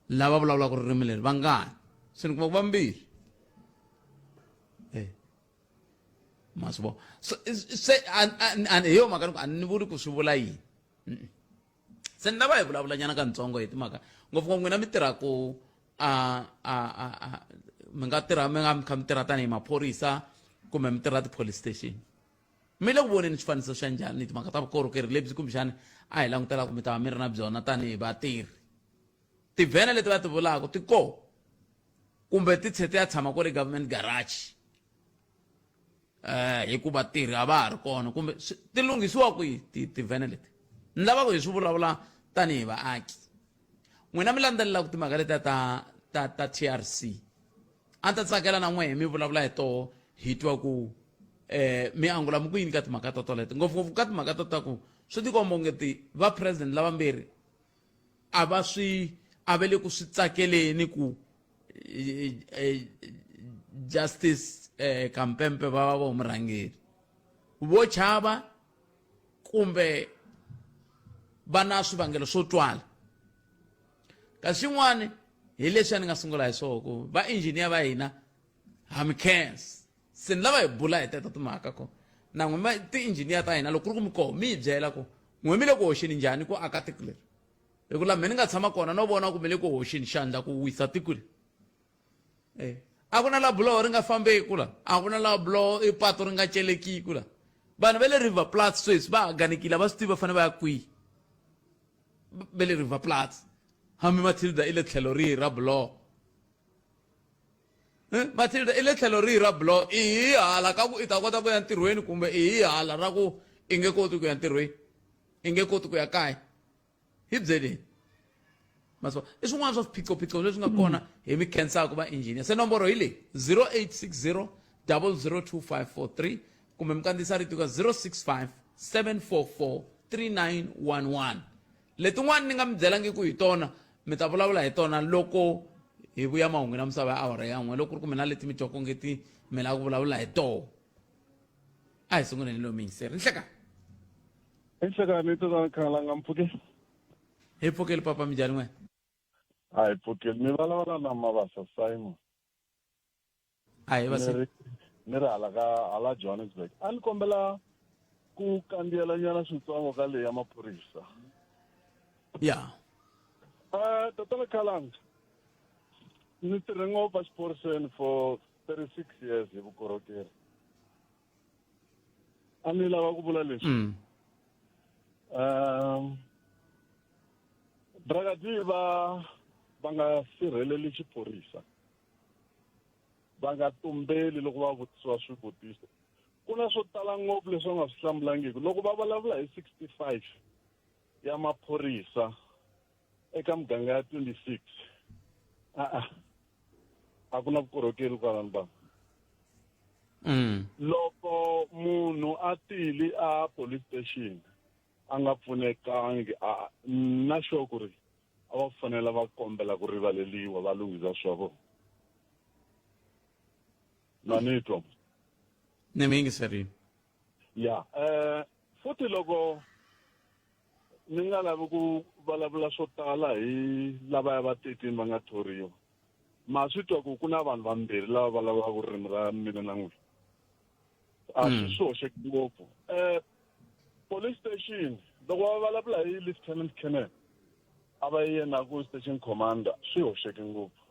lava vulavulaka ririmi leri va ngani se ni kuma ku vambirhi masivo se hi yo mhaka a ni vuli ku swi vula yini se ni lava hi vulavulanyana ka ntsongo hi timhaka ngopfungopfu n'wina mi tirhaku mi nga tirha mi nga kha mi tirha tanihi maphorisa kumbe mi tirha ti-police station mi le ku voneni swifaniso swa njhani ni timhaka ta vukorhokeri lebyi kumbexani a hi langutela ku mi ta va mi ri na byona tanihi vatirhi tivhene leti va ti vulaka ti koho kumbe ti tshe ti ya tshama ku ri government garage hikuva tirhi a va ha ri kona kumbe ti lunghisiwa kwihi tivhene leti ni lava ku hi swi vulavula tanihi vaaki n'wina mi landzelelaku timhaka letiya ta TRC a ni ta tsakela na n'wehe mi vulavula hi toho hi twa ku mi angula mi ku yini ka timhaka to toleto ngopfungopfu ka timhaka to ta ku swi tikomba ongeti va president lavambirhi a va le ku swi tsakeleni ku Justice Khampempe va va murhangeri vo chava kumbe va na swivangelo swo twala kasi xin'wana hi leswi a ni nga sungula hi swona ku va engineer va hina ha mi khensa se ni lava hi bula hi teta timhaka ko na n'we ti-engineer ta hina loko ku ri ku mi koho mi hi byela ku n'we mi le ku hoxeni njhani ku aka tiko leri hi ku laha me ni nga tshama kona no vona ku mi le ku hoxeni xandla ku wisa tiko leri a ku na laha buloho ri nga fambeki kula a ku na laha buloho i patu ri nga celekiki kula vanhu va le River Plate sweswi va ganekile va swi tiva va fanele va ya kwihi va le River Plate hambi Matilda i le tlhelo rihi ra buloho Matilda i le tlhelo rihi ra buloho i hi hala ka ku i ta kota ku ya ntirhweni kumbe i hi hala ra ku i nge koti ku ya ntirhweni i nge koti ku ya kaya hi byeleni masiva i swin'wana swa swiphiqophiqo leswi nga kona hi mi khensaka va engineer se nomboro hi leyi 0860 002543 kumbe mi kandziyisa rito ka 065 744 3911 letin'wana ni nga mi byelangiku hi tona mi ta vulavula hi tona loko hi vuya mahungu na misava ya awara ya n'we loko ku ri ku mi na leti mi twaka ngeti mi lava ku vulavula hi toho a hi sunguleni lo miyingiseri Inhlekani tozakhala ngamphuke. hi pfukeli papa mi njhani n'wena Hayi pfukeli ni vulavula na Mabasa Simon. a hi vasi Ni ri hala Johannesburg. A ni kombela ku kandziyela nyana switsongo ka leyi ya maphorisa. ya Tatana Khalanga. Ni tirhe ngopfu xiphoriseni for 36 years hi vukorhokeri. A ni lava ku vula leswi. Brigadier va nga sirheleli xiphorisa. Va nga tumbeli loko va vutisiwa swivutiso. Ku na swo tala ngopfu leswi va nga swi hlamulangiki. Loko va vulavula hi 65 ya maphorisa eka muganga ya 26 a ku na vukorhokeri kwalani ba. Loko munhu a tili a police station a nga pfunekangi na sure ku ri a va fanele va kombela ku rivaleliwa va lunghisa swa vona. Manito. ni mi yingiserini Ya, futhi loko ni nga lavi ku vulavula swo tala hi lava ya va 13 va nga thoriwa. Ma swi twa ku na vanhu vambirhi lava va lavaka ku ririmi ra mina na n'wina. A swi hoxeki ngopfu. Police station loko va vulavula hi Lieutenant Colonel a va yena ku station commander swi hoxeki ngopfu.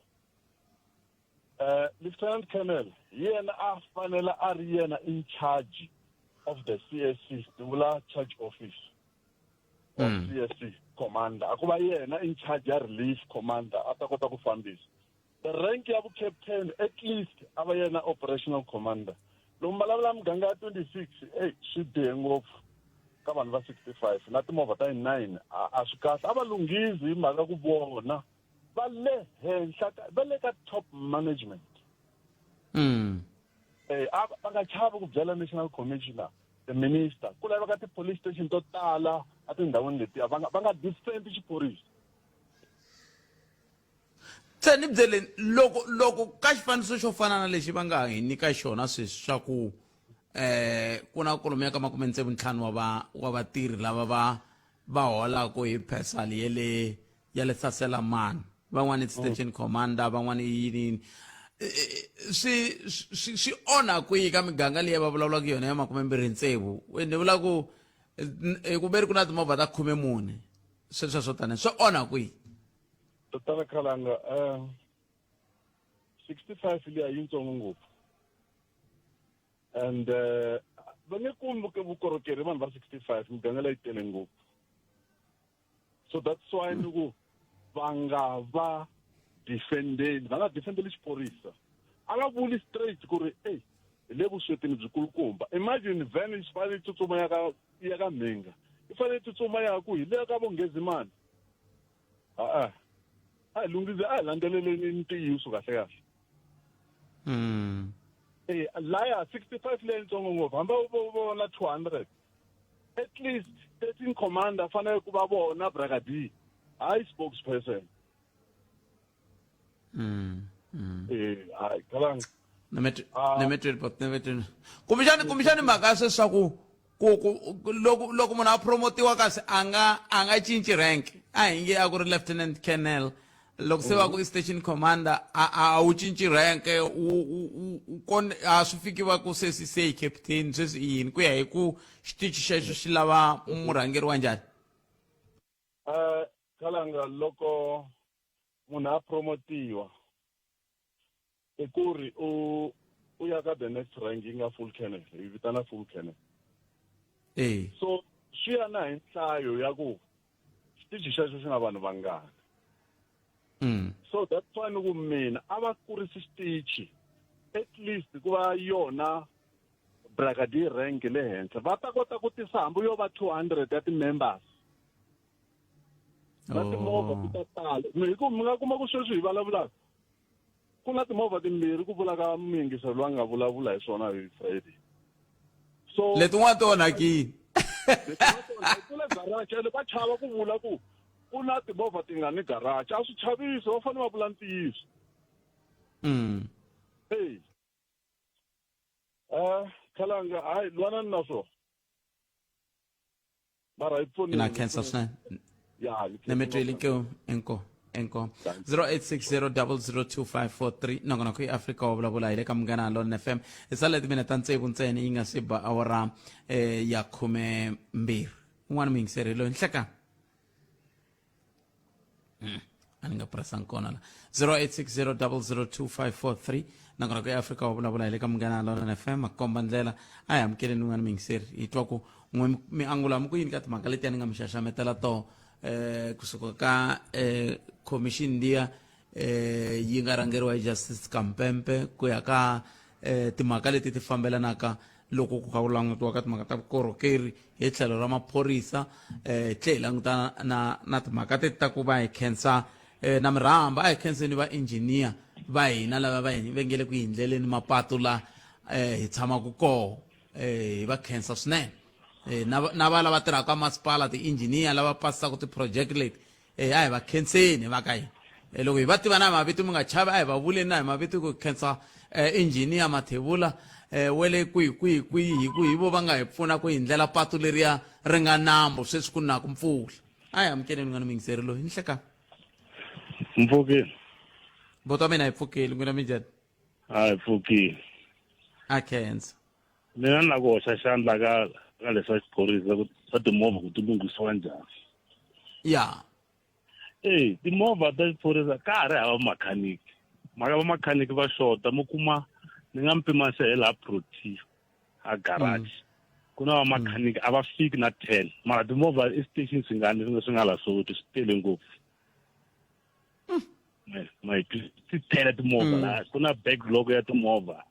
Lieutenant Colonel yena a fanele a ri yena in charge of the CSC Dula Charge Office of CSC commander akuba yena in charge ya relief commander ata kota ku fambisa the rank ya bu captain at least aba yena operational commander lo mbalabala mganga 26 swi de ngopfu ka vanhu va 65 na timovha ta 9 a swi kahle ava lunghizi hi mhaka ku vona va le henhla va le ka top management va nga chava ku byela national commissioner the minister ku laveka ti-police station to tala a tindhawini letiya va nga defend xiphorisa se ni byeleni loko ka xifaniso xo fana na lexi va nga hi nyika xona sweswi swa ku ku na kwalomu ya ka 75 wa vatirhi lava va holaka hi persali ya le Saselamani van'wani station commander van'wani yini swi onha kwihi ka miganga leyi va vulavulaka yona ya 26 ni vula ku ku veri ku na timovha ta 14 sweswo swo tani swi onha kwihi totala Khalanga 65 liya yintsongo ngopfu and va nge kumi vukorhokeri vanhu va 65 miganga leyi tele ngopfu so that's why ni ku va nga va defendeli va nga defendeli xiphorisa a nga vuli straight ku ri hi le vuswetini byikulukumba imagine van yi fanele tsutsuma ya ka Mhinga yi fanele tsutsuma ya ku hi le ka Vongezimani a lungize a landzeleleni ntiyiso kahle laya 65 leyi ntsongo ngopfu hamba vona 200 at least 13 commander fanele ku va vona brigadier hayi spokesperson Khalanga nemetwe kumbexani mhaka sweswaku loko munhu a promotiwa kasi a nga cinci rank a hi nge a ku ri lieutenant colonel loko se va ku station commander a wu cinci rank a swi fikiwa ku se captain sweswi yini ku ya hi ku xitichi xexo xi lava murhangeri wa njhani Khalanga loko munhu a promotiwa i ku ri u ya ka the next rank yi nga full colonel yi vitana full colonel so swi ya na hi nhlayo ya ku xitichi xexo xi na vanhu vangani so that's why ni ku mina a va kurisi xitichi at least ku va yona brigadier rank le henhla va ta kota ku tisa hambi yo va 200 ya ti-members na timovha ti ta tala mi nga kuma ku sweswi hi vulavulaka ku na timovha timbirhi ku vulaka muyingiselo loyi a nga vulavula hi swona hi Friday so letin'wana to onhakini ku le garage va chava ku vula ku na timovha ti nga ni garage a swi chavisi va fanele va vula ntiyiso Khalanga hayi lwanani na swona mara hi pfuni na cancer swinene nemetweli enko 0860002543 nongona ku Africa wa vulavula hi le ka Munghana Lone FM isale timinete tsevu ntsena yi nga se ba awara ya 12 un'wana muyingiseri loyi nhleka ani nga presa kona la 0860002543 nongona ku Africa wa vulavula hi le ka Munghana Lone FM akomba ndlela a hi amukeleni un'wana muyingiseri hi twa ku n'we miangula mu ku yini ka timhaka leti ni nga mi xaxametela to kusuka ka commission liya yi nga rhangeriwa hi Justice Kampempe ku ya ka timhaka leti ti fambelanaka loko ku ka ku langutiwa ka timhaka ta vukorhokeri hi tlhelo ra maphorisa tle hi langutana na timhaka teti ta ku va hi khensa na mirhamba a hi khenseni va engineer va hina lava va hi vengele ku hi ndleleni mapatu la hi tshamaku koho hi va khensa swinene na va lava tirhaka masipala ti-engineer lava pasisaka ti-project leti a hi va khenseni va ka hina loko hi va tiva na mavito mi nga chavi a hi va vuleni na hi mavito ku khensa engineer Mathebula wele kwihi ku hi vo va nga hi pfuna ku hi ndlela patu leriya ri nga nambu sweswi ku naku mpfula a hi amukeleni nga ni muyingiseri loyi ni hleka mpfukile boto wa mina hi pfukile n'wina minjhani a hi pfukile a khensa mina ni na ku hoxa xandla ka leswa xiphorisa swa timovha ku ti lunghisiwa njhani ya timovha ta xiphorisa ka ha ri hava makhaniki mara va mechanic va shota mo kuma ni nga mpimasa la proti a garage kuna va mechanic ava fiki na 10 mara timovha station singani swi nga la so ti tele ngopfu my ti tele timovha la kuna backlog ya timovha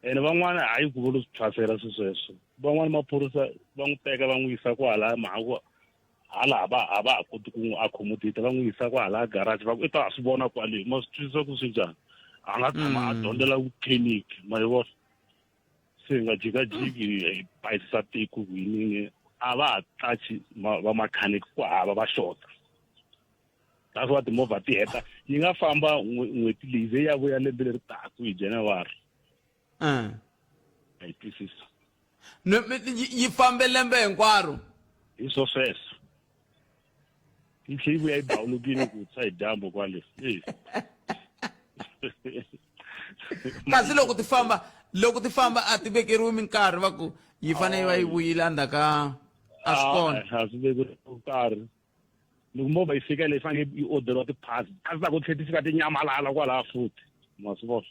ene van'wana hayi ku vula swithwasela sweswo van'wana maphorisa va n'wi teka va n'wi yisa kwala mhangu hala a va koti ku accommodate va n'wi yisa kwala garage va ku i ta swi vona kwale ma swi twisisa ku swi njhani a nga tshama a dyondzela clinic ma yi vona se nga jikajiki bayisisa tiko winini a va ha touch va mechanic ku hava va shota that's what timovha ti heta yi nga famba n'hweti leyi ze ya vuya lembe leri taku hi January I twisisa yi fambe lembe hinkwaro hi swo sweswo yi tlhe yi vuya yi bawulukile ku tsa hi dyambu kwale kasi loko ti famba a ti vekeriwi minkarhi va ku yi fanele va yi vuyile andaka a swi kona a swi vekeriwi nkarhi loko movha yi fika leyi fanele yi orderiwa tiphasi kasi ta ku tlhe ti fika ti nyamalala kwalaha futhi ma swi vona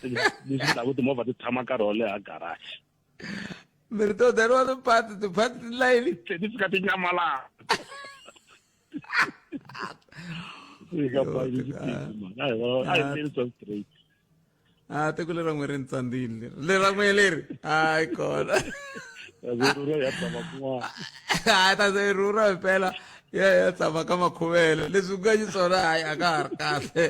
leswi endlaku timovha ti tshama nkarhi wo leha garage mi ri to orderiwa tiphati ti layini tlhe ti fika ti nyamalala tiko lera n'we ri ni tsandzile lera n'we leri hayi kona ta ze rura himpela ya tshama ka makhuvelo leswi ku nga xiswona hayi a ka ha ri kahle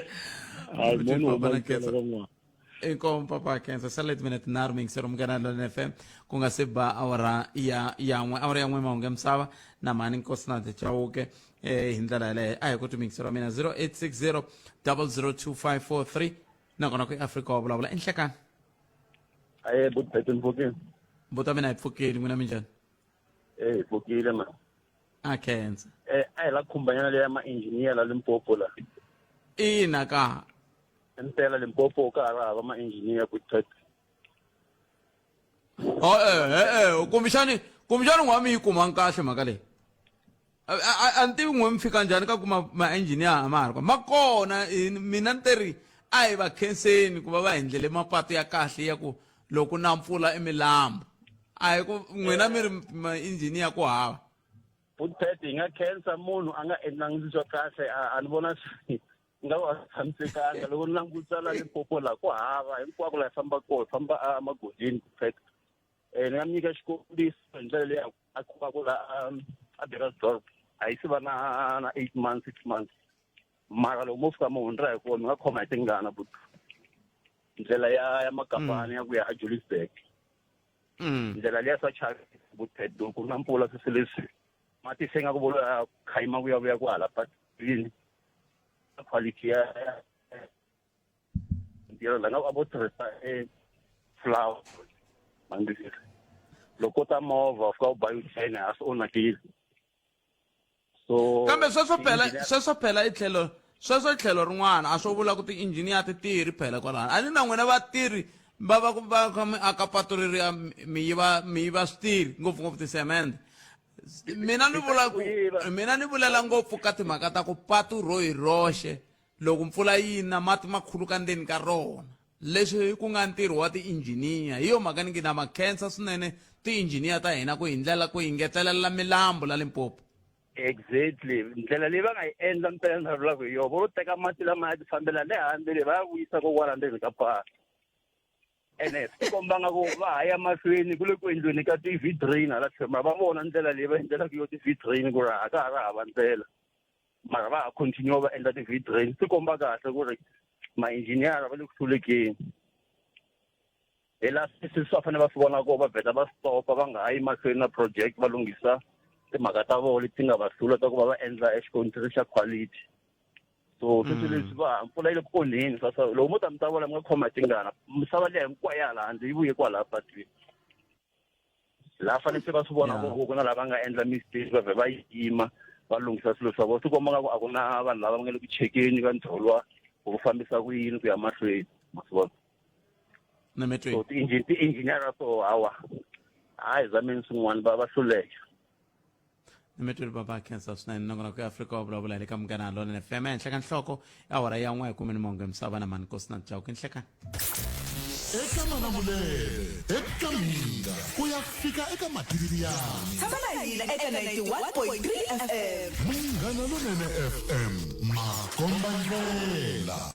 inkomo papa kensa salet minute nar ming serum kana lo FM ku nga se ba awara ya n'we mahungu ya misava na mani nkosinathi chauke hi ndlela yaleyo a hi ku timikisero mina 0860 002543 nakona ku Afrika wa vulavula enhlekani buta mina hi pfukeli n'wina minjhani hi pfukile ma a kensa a hi la khumbanyana leya ma-engineer la Limpopo la ina ka impela Limpopo ka ha ri hava ma-engineer ku kumbexani n'wami yi kumanga kahle mhaka leyi a ni tivi n'we mi fika njhani ka kuma ma-engineer ma ha ri ma kona mina ni teri a hi va khenseni ku va va endlele mapatu ya kahle ya ku loko na mpfula emilambu a hi ku n'wina mi ri ma-engineer ku hava Puthet hi nga khensa munhu a nga endlangi ndzi swa kahle a ni vona nga wa tshamisekanga loko ni languta la Limpopo la ku hava hinkwako la hi famba kona hi famba magodini Puthet ni nga mi nyika xikombiso hi ndlela leyi a kumaka la a Beresdorp a yi se va na 8 months 6 months mara loko mo fika mo hundza hi kona mi nga khoma hi tingana but ndlela ya Makapani ya ku ya a Juliusburg ndlela leya swa Charles Puthet loko na mpfula leswi mati se nga ku vula khayima vuya ku hala patwini quality ya ntirho la nga abo tirhisa flower mandisi loko ta movha fika u bayi chene a swi onhakile so kambe sweswo phela sweswo tlhelo rin'wana a swo vula ku ti-engineer ti tirhi phela kwalano a ni na n'wina vatirhi va mi aka patu leriya mi yiva switirhi ngopfungopfu tisemende mina ni vulela ngopfu ka timhaka ta ku patu ro hi roxe loko mpfula yina mati ma khuluka ndzeni ka rona leswi ku nga ntirho wa ti-engineer hi yo mhaka ni ngi na makhensa swinene ti-engineer ta hina ku hi ndlela ku hi ngetelela milambu la Limpopo exactly ndlela leyi va nga yi endla mpela na vulaka hi yona vo teka mati lama ya ti fambela le handle va ya vuyisa kokwala ndzeni ka patu ene swi komba nga ku va haya mahlweni ku le ku endlweni ka ti-V drain hala tlhelo va vona ndlela leyi va endlelaka yo ti-V drain ku ri a ka ha ri hava ndlela mara va ha continue va endla ti-V drain swi komba kahle ku ri ma-engineer va le ku hlulekeni hi laha swi swa fanele va swi vona ko va vheta va stopa va nga ha yi mahlweni na project va lunghisa timhaka ta vona leti nga va hlula ta ku va va endla xikontiri xa quality so sweswi leswi va mpfula yi le ku onheni sasa loko mo ta mi ta vona mi nga khoma hi tingana misava leyi hinkwayo hala handle yi vuye kwalaha patwini laha fanele va swi vona ku na lava nga endla mistake va vhe va yima va lunghisa swilo swa vona swi komba nga ku a ku na vanhu lava nga le ku chekeni ka ndzholuwa ku fambisa ku yini ku ya mahlweni ma swi vona so ti-engineer so hawa hayi zameni swin'wana va hluleka Nimetweli baba cancer swinene nongona ku Africa wa vulavula le ka Munghana Lonene FM ehenhla ka nhloko ya awara ya 1 kumeni mongo emisava na mani Nkosi na Jawu kinhlekani eka Malamulele eka Minga ku ya fika eka Matiriyani tshama na hina eka 91.3 FM Munghana Lonene FM makombandlela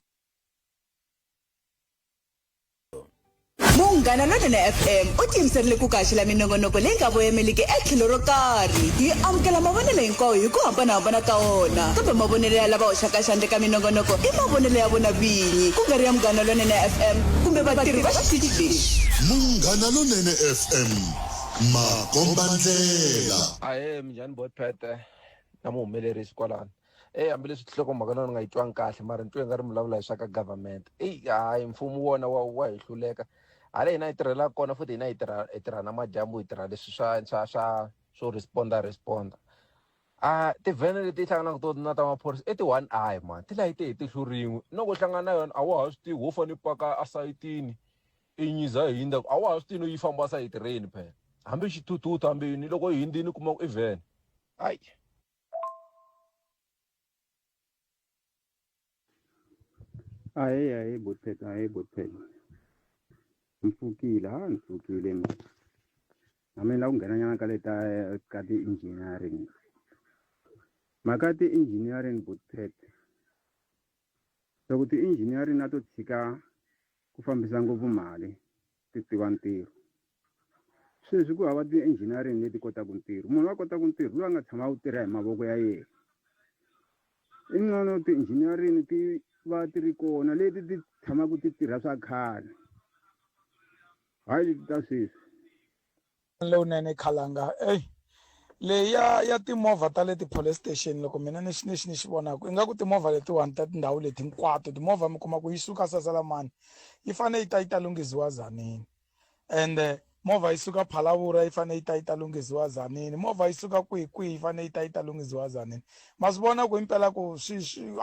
Munghana Lonene FM u tiyimiserile ku kaxela minongonoko leyi nga voyameliki etlhelo ro karhi hi amukela mavonelo hinkwawo hi ku hambanahambana ka wona kambe mavonelo ya lava hoxaka xandla ka minongonoko i mavonelo ya vona vinyi ku nga ri ya Munghana Lonene FM kumbe vatirhi va xitichi lexi Munghana Lonene FM makombandlela Ahe mjani botphete na muhumelerisi kwalana hambileswi tinhlokomhaka na nga yi twangi kahle mara ni twe nga ri vulavula hi swa ka government hayi mfumo wona wa hi hluleka hala hina hi tirhela kona futhi hina hi tirha na madyambu hi tirha leswi swo responda tivhene leti hlanganaka to na ta maphorisa ti one eye man ti layi hi tihlo rin'we loko hlangana na yona a wa ha swi tivi wo fane paka asayitini i nyiza hi hindza a wa ha swi tivi no yi famba asayitireni phela hambi xithuthuthu hambi yini loko hi hindzini kuma ku i vhene ayi Hayi botphela mfukile mina nami la kungena nyana ka leta ka ti-engineering mhaka ti-engineering botphela loko ti-engineering na to tshika ku fambisa ngopfu mali ti tiva ntirho sweswi ku hava ti-engineering leti kotaka ntirho munhu wa kotaka ntirho loyi a nga tshama u tirha hi mavoko ya yena i ngcono ti-engineering ti va ti ri kona leti ti tshamaka ti tirha swa khale hayi leti ta sweswi lowunene khalanga leyi ya timovha ta le ti-police station loko mina ni xi vonaka ingaku timovha letiwani ta tindhawu leti hinkwato timovha mi kuma ku yi suka Sasalamani yi fanele yi ta lunghisiwa Tzaneen and movha yi suka Phalaborwa yi fanele yi ta lunghisiwa Tzaneen movha yi suka kwihi yi fanele yi ta lunghisiwa Tzaneen ma swi vona ku impela ku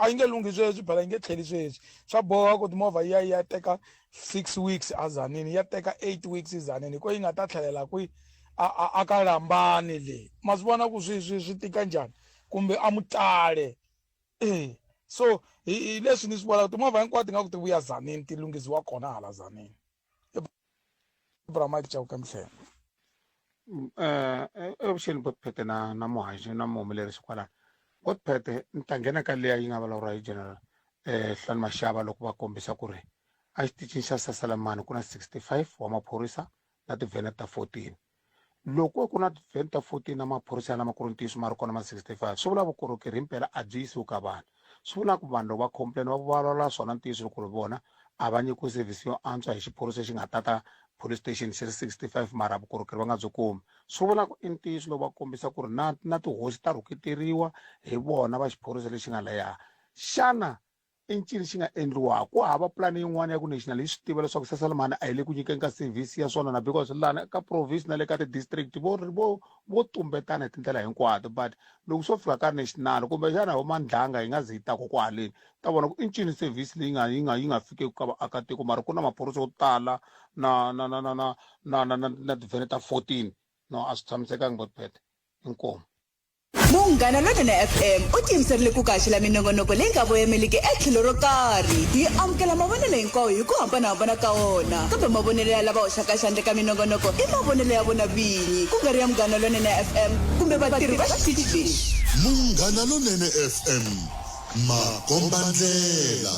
a yi nge lunghi sweswi phela yi nge tlheli sweswi swa boha ku timovha ya teka 6 weeks Tzaneen ya teka 8 weeks Tzaneen ko yi nga ta tlhelela kwihi a ka Lambani leyi ma swi vona ku swi tika njhani kumbe a Mutale so hi leswi ni swi vonaka timovha hinkwato nga ku ti vuya Tzaneen ti lunghisiwa kona hala Tzaneen Mike Jawu ka Mhlengwe evuxeni botphete na muhaxi na muhumelerisi kwalano botphete ni ta nghena ka leya yi nga vulavuriwa hi general Hlani Mashava loko va kombisa ku ri a xitichini xa Sasalamani ku na 65 wa maphorisa na tivhene ta 14 loko ku na tivhene ta 14 na maphorisa lama ku ri ntiyiso ma ri kona ma 65 swi vula vukorhokeri himpela a byi yisiwi ka vanhu swi vula ku vanhu loko va complain va vulavula swona ntiyiso ku ri vona a va nyikiwi service yo antswa hi xiphorisa xi nga tata police station xi ri 65 mara vukorhokeri va nga byi kumi swi vula ku i ntiyiso loko va kombisa ku ri na tihosi ta rhuketeriwa hi vona va xiphorisa lexi nga laya xana i ncini xi nga endliwaka ku hava pulani yin'wana ya ku national yi swi tiva leswaku Sasalamani a yi le ku nyikeni ka service ya swona na because lana ka province na le ka ti-district vo tumbetana hi tindlela hinkwato but loko swo fika ka national kumbe xana ho mandlanga yi nga zi yi tako kwaleni ta vona ku i ncini service leyi yi nga fikeki ka vaakatiko mara ku na maphorisa yo tala na tivhene ta 14 no a swi tshamisekanga botphete inkomo Munghana Lonene FM u tiyimiserile ku kaxela minongonoko leyi nga voyameliki etlhelo ro karhi hi amukela mavonelo hinkwawo hi ku hambanahambana ka wona kambe mavonelo ya lava hoxaka xandla ka minongonoko i mavonelo ya vona vinyi ku nga ri ya Munghana Lonene FM kumbe vatirhi va xitichi lexi Munghana Lonene FM makombandlela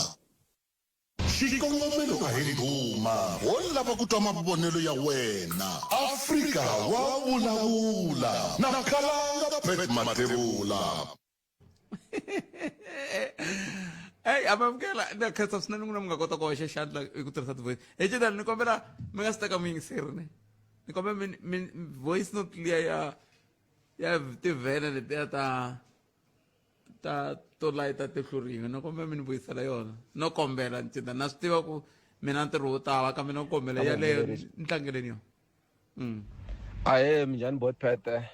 xikongomelo a hi ndhuma wo lava ku twa mavonelo ya wena Afrika wa vulavula na Khalanga Pet Matebula amamukela na khetsa swinene n'wina mi nga kota ku hoxa xandla hi ku tirhisa ti-voice hi cinani ni kombela mi nga swi teka mi yingiseri ni kombela voice note liya ya tivhene letiya to layita tihlo rin'we no kombela mi ni vuyisela yona no kombela ncina na swi tiva ku mina ntirho wo tala kambe no kombela yaleyo ni tlangeleni yona ahe mjani botphete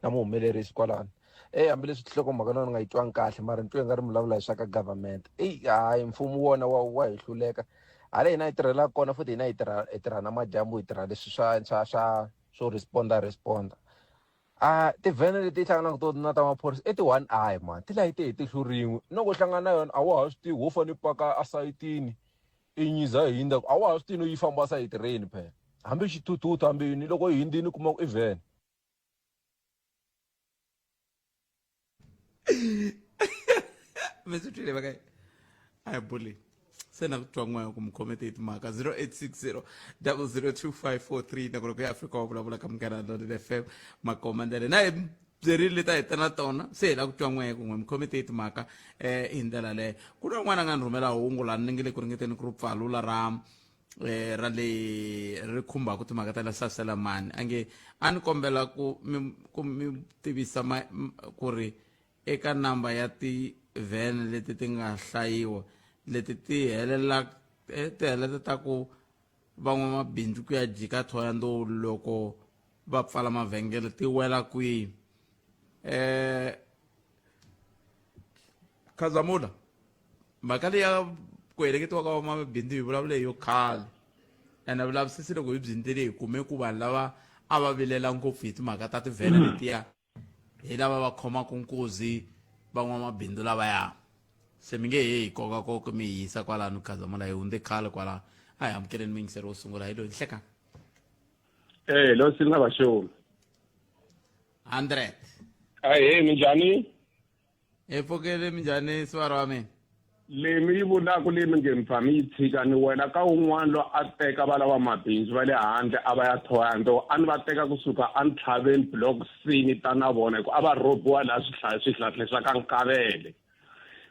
na muhumelerisi kwalano hambileswi tinhlokomhaka na nga yi twangi kahle mara ni twe nga ri vulavula hi swa ka government hayi mfumo wona wa hi hluleka hala hina hi tirhela kona futhi hina hi tirha na madyambu hi tirha leswi swo responda tivhene leti hlanganaka to na ta maphorisa i ti-one eye man ti layi ti tihlo rin'we na ku hlangana na yona a wa ha swi tivi wo fane paka asayitini i nyiza hi hindza a wa ha swi tivi no yi famba sayitireni phela hambi xithuthuthu hambi yini loko yi hindzini kuma ku i vhene mesitwile vakae aya bully sena kutwa n'wana kumcommentate mhaka 0860 002543 na ku ya Afrika wa vulavula ka Munghana Lonene FM makomandele na byerile leta hetana tona se la kutwa n'wana ku mcommentate mhaka hi ndlela le ku ri n'wana nga ni rhumela hungu la ni nge le ku ringeteni ku ri pfalula ra le ri khumbaka timhaka ta la Saselamani ange a ni kombela ku mi tivisa ku ri eka namba ya ti van leti ti nga hlayiwa leti ti heleta ku van'wamabindzu ku ya jika thoyando loko va pfala mavhengele ti wela kwihi Khazamula mhaka leyi ya ku heleketiwa ka van'wamabindzu hi vulavule yo khale ene vulavisisi loko hi byindlile hi kume ku vanhu lava a va vilela ngopfu hi timhaka ta tivhene letiya hi lava va khomaka nkuzi van'wamabindzu lavaya se mi nge hi koka mi yisa kwalano Khazamula hi hundze khale kwala a hi amukeleni mingisero wo sungula hi loyi hleka lo sina vaxomi 100 ahe minjhani pfukele minjhani swaro wa mina leyi mi yi vulaka leyi mi nge mi pfa mi yi tshika ni wena ka un'wana lo a teka va lava mabindzu va le handle a va ya thoyando a ni va teka kusuka a ni tlhaveni block scene ta na vona hi ku a va rhobiwa laha swihlahla swa ka nkavele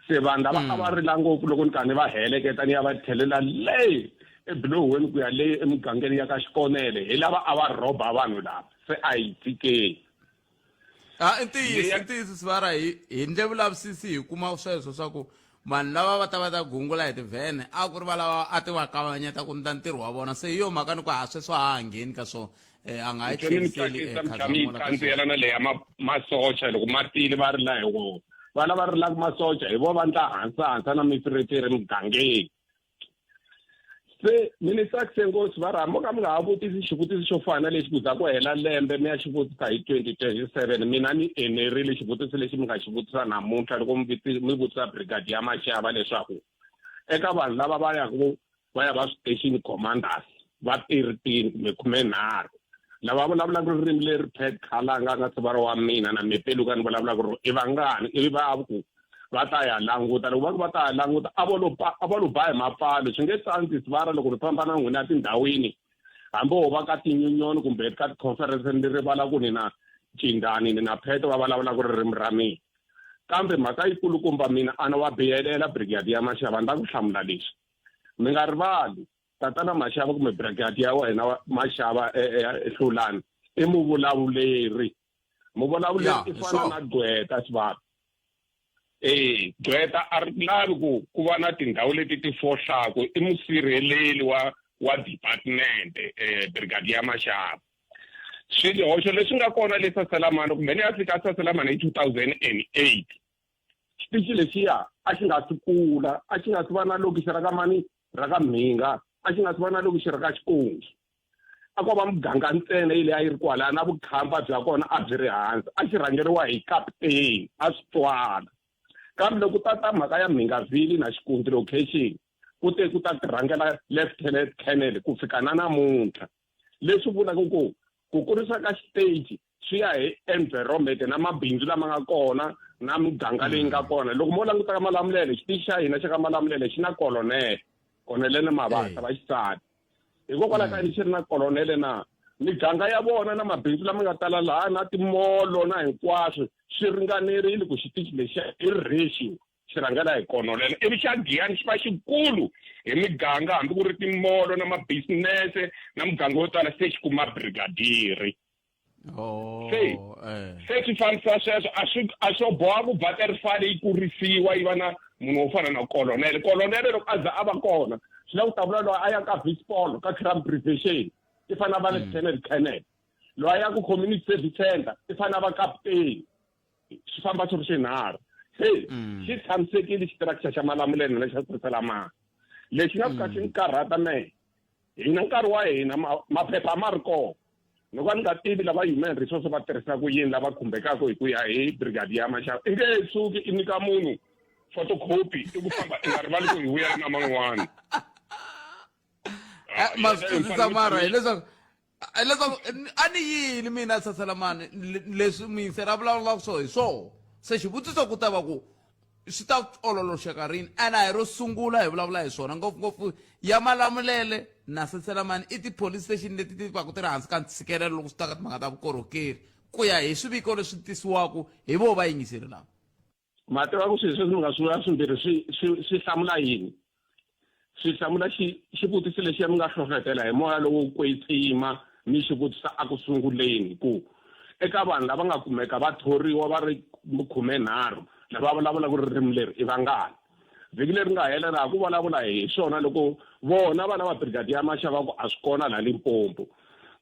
se vanhu lava a va rila ngopfu loko ni ka ni va heleketa ni ya va tlhelela leyi ebilowweni ku ya leyi emugangeni ya ka Xikonele hi lava a va rhoba vanhu lava se a hi tshikeni i ntiyiso swara hi ndle vulavisisi hi kuma sweswo swa ku vanhu lava va ta gungula hi tivhene a ku ri va lava a ti va kavanyeta ku ndla ntirho wa vona se hi yo mhaka ni ku ha sweswo ha ngheni ka swona a nga yi tlheriseli kandziyelana leyi ya masocha loko ma tile va rila hi wona vana va rilaka masocha hi vo va ndla hansa na mifiritiri emugangeni se minister Kusengosi va rhambo ka mi nga ha vutisi xivutiso xo fana lexi ku za ku hela lembe mi ya xi vutisa hi 2027 mina ni enerile xivutiso lexi mi nga xi vutisa namuntlha loko mi vutisa Brigadier Mashava leswaku eka vanhu lava va ya va station commanders va 13 kumbe 13 lava vulavulaka ririmi leri Pat Khalanga nga tsivara wa mina na Mepelu ni vulavulaka ri i vangani ivi va ku va ta ya languta loko va ta ya languta a va lo ba hi mapfalo swi nge tsandzisi vara loko ri famba na n'wina tindhawini hambi ho va ka tinyunyoni kumbe ka ti-conference ni rivala ku ni na Cindani ni na Pheto va vulavula ku ririmi ra mina kambe mhaka yikulukumba mina a na wa biyelela Brigadier Mashava ni ta ku hlamula lexi mi nga rivali tatana Mashava kumbe Brigadier ya wena Mashava Hlulani i muvulavuleri i fana na Gqweta Sibaba Gqweta a ri lavi ku va na tindhawu leti ti fohlaku i musirheleli wa department Brigadier Mashava swihoxo leswi nga kona le Saselamani kumbe ni ya fika Saselamani hi 2008 xitichi lexiya a xi nga si kula a xi nga si va na lokixi ra ka Mhinga a xi nga si va na lokixi ra ka Xikongi a ko va muganga ntsena yi leyi a yi ri kwalaya na vukhamba bya kona a byi ri hansi a xi rhangeriwa hi kapteni a swi twala kambe loko ta mhaka ya Mhingaville na Xikunti location ku ta rhangela Lieutenant Colonel ku fika na namuntlha leswi vulaka ku kurisa ka stage swi ya hi environment na mabindzu lama nga kona na muganga leyi nga kona loko mo languta ka Malamulele xitichi xa hina xa ka Malamulele xi na kolonele Mabasa va xisati hikokwalaho ka xi ri na kolonele na miganga ya vona na mabindzu lama nga tala laha na timolo na hinkwaswo swi ringanerile ku xitichi lexi i ratio xi rhangela hi kolonele ivi xa Giyani xi va xikulu hi miganga hambi ku ri timolo na mabusiness na muganga wo tala se xi kuma brigadier se swi fanisa sweswo a swo boha ku Butterfly yi kurisiwa yi va na munhu wo fana na kolonele loko a za a va kona swi la ku ta vula loyi a ya ka Vispol ka crime prevention i fana va Lieutenant Colonel loyi a ya ku community service center i fana va captain swi famba swi ri swinharhu se xi tshamisekile structure xa Malamulele na xa Saselamani lexi nga fika xi ni karhata mehe hina nkarhi wa hina maphepha ma ri kona loko a ni nga tivi lava human resource va tirhisaka yini lava khumbekaka hi ku ya hi brigadier Mashaba i nge suki i nyika munhu photocopy i ku famba i nga rivali ku hi vuya na man'wana masitwisisa mara hileswaku a ni yini mina Saselamani leswi muyingiseri a vulavulaka so hi swona se xivutiso ku ta va ku swi ta ololoxeka rini ene a hi ro sungula hi vulavula hi swona ngopfungopfu ya Malamulele na Saselamani i ti-police station leti ti va ku ti ri hansi ka ntshikelelo loko swi ta ka timhaka ta vukorhokeri ku ya hi swiviko leswi tisiwaka hi vo vayingiseri lava ma tiva ku swilo sweswi mi nga swivula swimbirhi swi hlamula yini swi hlamula xivutiso lexi mi nga hlohlotela hi moya lowu kwetsima mi xivutisa a ku sunguleni ku eka vanhu lava nga kumeka va thoriwa va ri 13 lava vulavulaka ririmi leri i vangani vhiki leri nga hela laha ku vulavula hi swona loko vona vana va brigadier Mashaba ku a swi kona la Limpopo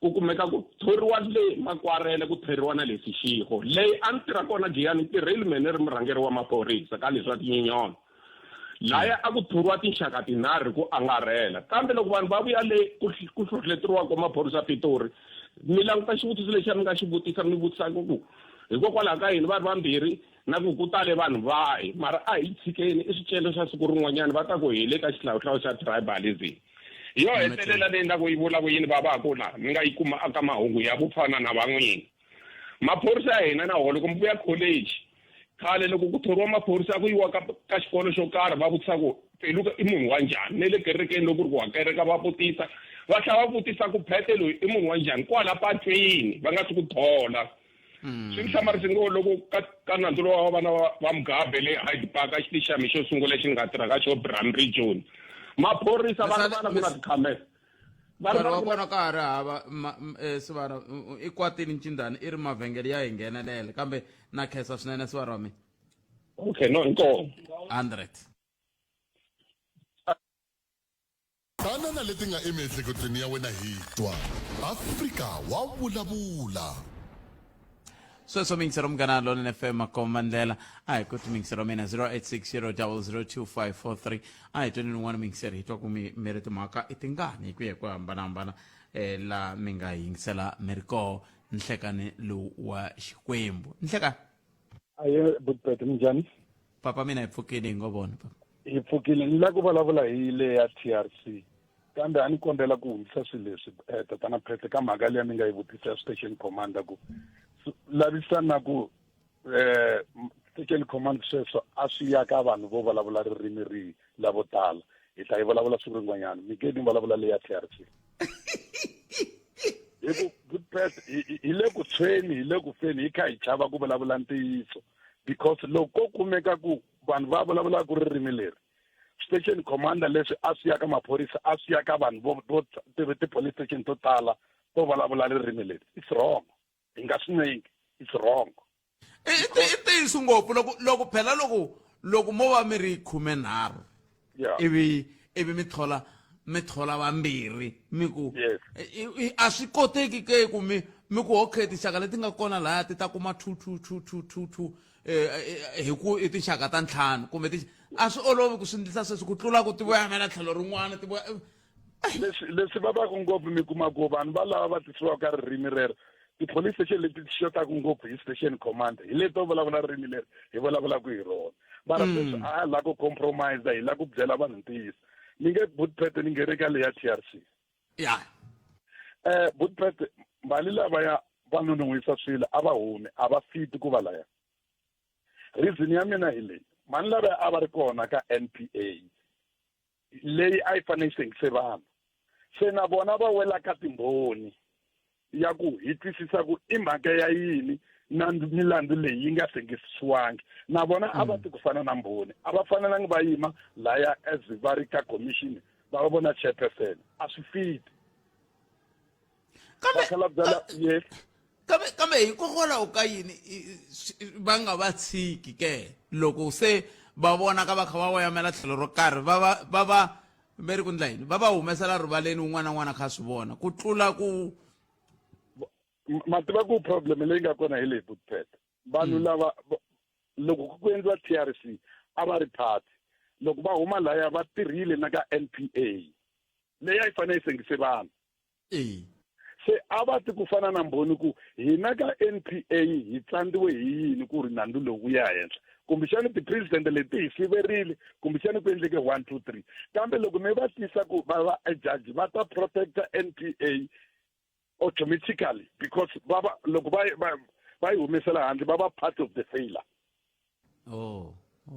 ku kumeka ku thoriwa le Makwarele ku theriwa na lesi xiho leyi a ni tirha kona Giyani tirheli mene ri murhangeri wa maphorisa ka leswi swa tinyinyona laya a ku thoriwa tinxaka tinharhu ku angarhela kambe loko vanhu va vuya le ku hlohleteriwa ka maphorisa Pitori mi languta xivutiso lexi mi nga xi vutisa mi vutisaka ku hikokwalaho ka yini vanhu vambirhi na ku tale vanhu vahi mara a hi tshikeni i swicelo swa siku rin'wanyana va ta ku hi le ka xihlawuhlawu xa tribalism hi yo hetelela leyi endlaku yi vula ku yini vavako la mi nga yi kuma aka mahungu ya vupfana na van'wini maphorisa ya hina na holo kumbe ya college khale loko ku thoriwa maphorisa ku yiwa ka xikolo xo karhi va vutisa ku Peluka i munhu wa njhani ne le kerekeni loko ri ku wa kereka va vutisa va tlhela va vutisa ku Phete loyi i munhu wa njhani kwala patwini va nga swi ku thola swi hlamarisi ngo loko ka nandzu lowa wa vana va Mugabe le Hyde Park a xitixami xo sungula lexi nga tirha ka xo Bram Region maphorisa vana ku na tikhamera vanhu va kona ka ha ri hava Sivara i kwatini Ncindani i ri mavhengele ya hi nghenelele kambe na khensa swinene Sivara wa mina okay no inkomo 100 tanana leti nga emiehleketweni ya wena hi twa Afrika wa vulavula sweswo mingisero Munghana Lonene FM Makomandlela a hi kuti mingisero mina 0860002543 a hi tweni n'wana mingisero hi twa ku mi ri timhaka i tingani hi ku ya ku hambanahambana la mi nga yingisela mi ri koho nhlekani lowu wa Xikwembu nhlekani aye Budpete minjhani papa mina hi pfukile hi ngo vona papa hi pfukile ni la ku vulavula hi le ya TRC kambe a ni kombela ku hundzisa swilo leswi tatana Phete ka mhaka leyi mi nga yi vutisa station commander ku lavisana ku station command sweswo a swi ya ka vanhu vo vulavula ririmi rihi lavo tala hi ta yi vulavula siku rin'wanyana mi nge ni vulavula leyi ya TRC hi ku Budpete hi le ku tshweni hi le ku feni hi kha hi chava ku vulavula ntiyiso because loko kumeka ku vanhu va vulavula ku ririmi leri station commander leswi a swi ya ka maphorisa a swi ya ka vanhu vo ti-police station to tala to vulavula ririmi leri it's wrong hi nga swi nenge it's wrong i ntiyiso ngopfu loko phela loko mo va mi ri 13 ivi mi thola vambirhi mi ku a swi koteki ke ku mi ku okay tinxaka leti nga kona laya ti ta kuma 2 hi ku i tinxaka ta 5 kumbe a swi olovi ku swindlisa sweswi ku tlula ku ti voyamela tlhelo rin'wana ti leswi va va ku ngopfu mi kuma ku vanhu va lava va tisiwa ka ririmi rero ti-police station leti ti xotaku ngopfu hi station commander hi leto vulavula ririmi leri hi vulavulaku hi rona mara sweswi a la ku compromise hi la ku byela vanhu ntiyiso ni nge Budpete ni ngere ka le ya TRC Budpete mali lavaya va nonohisa swilo a va humi a va fiti ku va laya reason ya mina hi leyi mali lavaya a va ri kona ka NPA leyi a yi fanele sengise vanhu se na vona va wela ka timbhoni ya ku hi twisisa ku i mhaka ya yini na milandzu leyi yi nga sengisiwangi na vona a va ti ku fana na mbhoni a va fanelanga va yima laya as va ri ka commission va vona chairperson a swi fiti kambe hikokwalaho ka yini va nga va tshiki ke loko se va vona ka va kha va voyamela tlhelo ro karhi va va ri ku ndla yini va va humesela rivaleni wun'wana na n'wana kha swi vona ku tlula ku mativa ku problem leyi nga kona hi leyi Budpete vanhu lava loko ku endliwa TRC a va ri party loko va huma laya va tirhile na ka NPA leyi a yi fanele yi sengise vanhu se a va ti ku fana na mbhoni ku hina ka NPA hi tsandziwe hi yini ku ri nandzu lowu ya henhla kumbexani ti-president leti hi siverile kumbexani ku endleke 1 2 3 kambe loko mi va tisa ku va judge va ta protecta NPA automatically because loko va yi humesela handle va part of the failure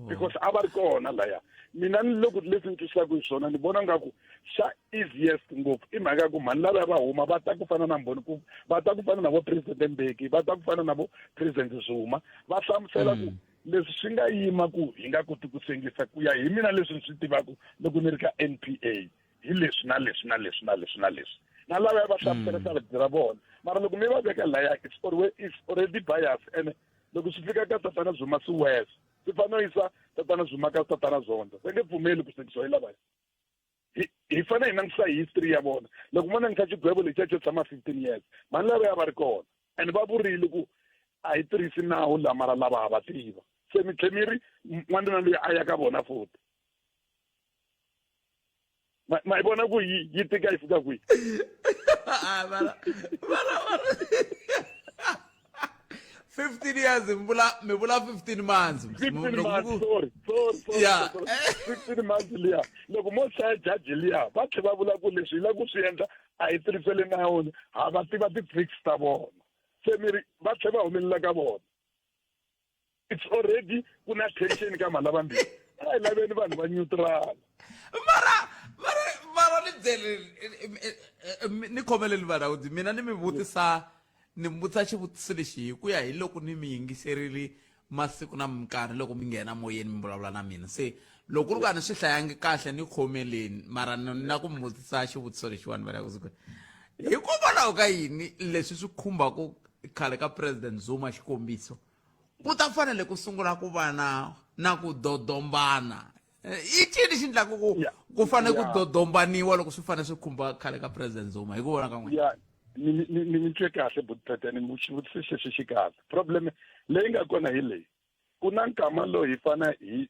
because a va ri kona laya mina ni loko leswi ni twisaka hi swona ni vona nga ku xa easiest ngopfu i mhaka ku mani lava va huma va ta ku fana na mbhoni ku va ta ku fana na vo president Mbeki va ta ku fana na vo president Zuma va hlamusela ku leswi swi nga yima ku hi nga koti ku sengisa ku ya hi mina leswi ni swi tivaka loko ni ri ka NPA hi leswi na leswi na leswi na leswi na leswi na lava va hlamusela ra vona mara loko mi va veka laya it's already biased and loko swi fika ka Tatana Zuma swi wes swi fanele yisa Tatana Zuma ka Tatana Zondo se nge pfumeli ku sengisiwa hi lava hi fanele hi langutisa history ya vona loko mona ni kha xigwebo lexi xa tshama 15 years mani lava ya va ri kona and va vurile ku a hi tirhisi nawu lamara lava va tiva se mi tlhemiri n'wanuna loyi a ya ka vona futhi ma hi vona ku yi tika yi fika kwihi 15 years mi vula 15 months 15 months sorry yeah 15 months liya loko mo hlaya jaji liya va tlhe va vula ku leswi la ku swi endla a hi tirhisele nawoni ha va tiva ti-tricks ta vona se miri va tlhe va humelela ka vona it's already ku na tension ka mali lavambirhi a hi laveni vanhu va neutral mara ni byele ni khomeleli vana kuti mina ni mi vutisa xivutiso lexi hi ku ya hi loko ni mi yingiserile masiku na minkarhi loko mi nghena moyeni mi vulavula na mina se loko ku ri ku a ni swi hlayangi kahle ni khomeleni mara na ku mi vutisa xivutiso lexiwani vana hikokwalaho ka yini leswi swi khumbaku khale ka president Zuma xikombiso ku ta fanele ku sungula ku va na ku dodombana i cini xi endlaka ku fanele ku dodombaniwa loko swi fanele swi khumba khale ka president Zuma hi ku vona ka n'wina ni twe kahle Buthphethe ni xivutiso xi xi kahle problem leyi nga kona hi leyi ku na nkama lowu hi fana hi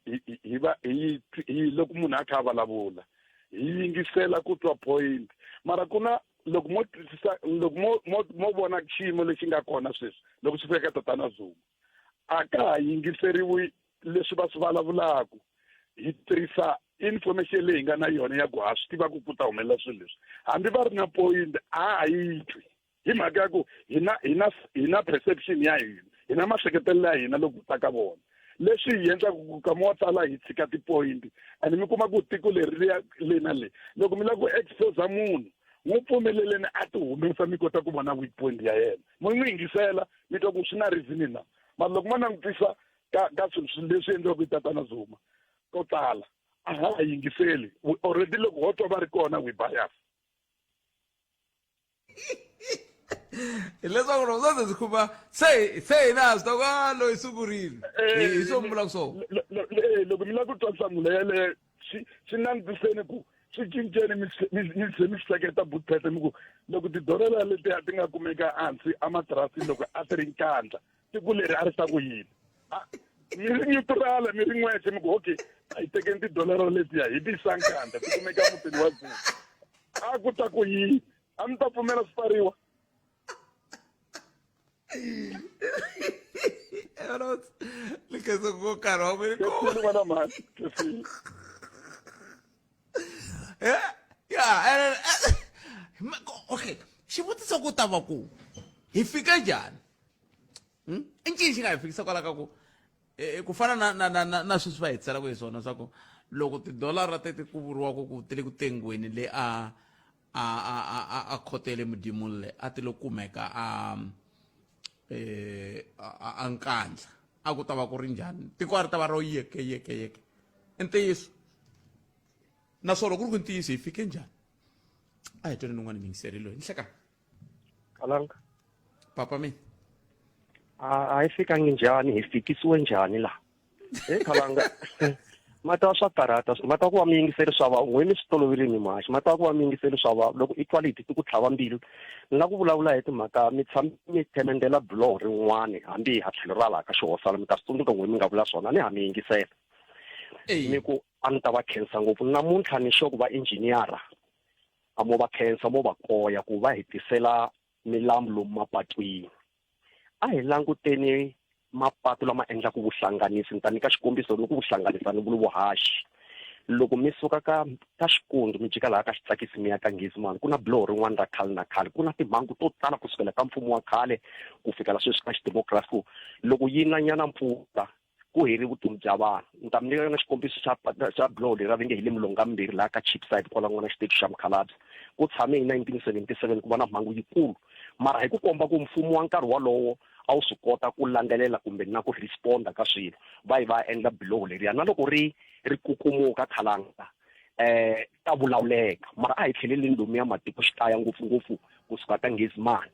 loko munhu a kha a vulavula hi yingisela ku twa point mara ku na loko mo vona xiyimo lexi nga kona sweswi loko swi fika ka Tatana Zuma a ka ha yingiseriwi leswi va swi vulavulaka hi tirhisa information leyi nga na yona ya ku ha swi tiva ku ta humelela swilo leswi hambi va ri na point a yi twi hi mhaka ya ku hi na perception ya hina hi na maseketelo ya hina loko ta ka vona leswi hi endlaka ku kama wa tsala hi tshika ti-point and mi kuma ku tiko leri le na le loko mi lava ku expose munhu n'wi pfumeleleni a ti humesa mi kota ku vona weak point ya yena mo n'wi yingisela mi twa ku swi na reason na mara loko ma langutisa ka swilo leswi endliwaka hi Tatana Zuma ko tala a ha yingiseli already loko ho twa va ri kona we bias leswaku loko swo swi khumba se hina swi ta loyi sungurile hi swo mi vulaka swona loko mi lava ku twa nhlamulo yeleyo swi langutiseni ku swi cinceni mi tlhe mi hleketa Buthphethe mi ku loko tidolara letiya ti nga kumeka hansi amatirasi loko a ti ri nkandla tiko leri a ri ta ku yini mi ri neutral mi ri n'wexe mi ku okay a hi tekeni tidolara letiya hi ti sankandla ti kumeka mutini wa Zuma a ku ta ku yini a mi ta pfumela swi pfariwa Because go caro mi okay xivutiso ku ta va ku hi fika njhani i ncini xi nga hi fikisa kwala ka ku fana na sweswi va hi tselaka hi swona swa ku loko tidolara teti ku vuriwaka ku ti le ku tengweni le a khotele mudimuni le a ti lo kumeka a nkandla a ku ta va ku ri njhani tiko a ri ta va ro yeke i ntiyiso naswona ku ri ku ntiyiso hi fike njhani a hi tweni n'wana mi yingiserile loyi ni hlekani Kalanga papa mina a hi fikangi njhani hi fikisiwe njhani la Kalanga mata swa karata mata ku va mi yingiseli swa va n'wini swi toloverile maxi mata ku va mi yingiseli swa va loko equality ti ku tlhava mbilu ni la ku vulavula hi timhaka mi tshama mi themendela buloho rin'wana hambi ha tlhelo ra laha ka xihosana mi ta swi tsundzuka n'wini mi nga vula swona ni ha mi yingisela mi ku a ni ta va khensa ngopfu namuntlha ni sure ku va enjiniyara a mo va khensa mo va koya ku va hi tisela milambu lomu mapatwini. A hi languteni mapatu lama endlaka vuhlanganisi, ni ta nyika xikombiso loko vuhlanganisa ni vula vuhaxi. Loko mi suka ka Xikundu mi jika laha ka Xitsakisi mi ya ka Ngizimani ku na biloho rin'wana ra khale na khale, ku na timhangu to tala kusukela ka mfumo wa khale ku fikela sweswi ka xidemokirasi ku loko yi na nyana mpfula ku heri vutomi bya vanhu. Ni ta mi nyika na xikombiso xa biloho leri ra venge hi le Milongambirhi laha ka Cheapside kwala n'wana xiteji xa Mkhalabye. Ku tshame hi 1977 ku va na mhangu yikulu, mara hi ku komba ku mfumo wa nkarhi walowo a wu swi kota ku landzelela kumbe na ku responda ka swilo, va yi va endla biloho leriya na loko ri kukumuka Khalanga ta vulavuleka. Mara a hi tlheleleni lomu ya matikoxikaya ngopfungopfu kusuka ka Ngizimani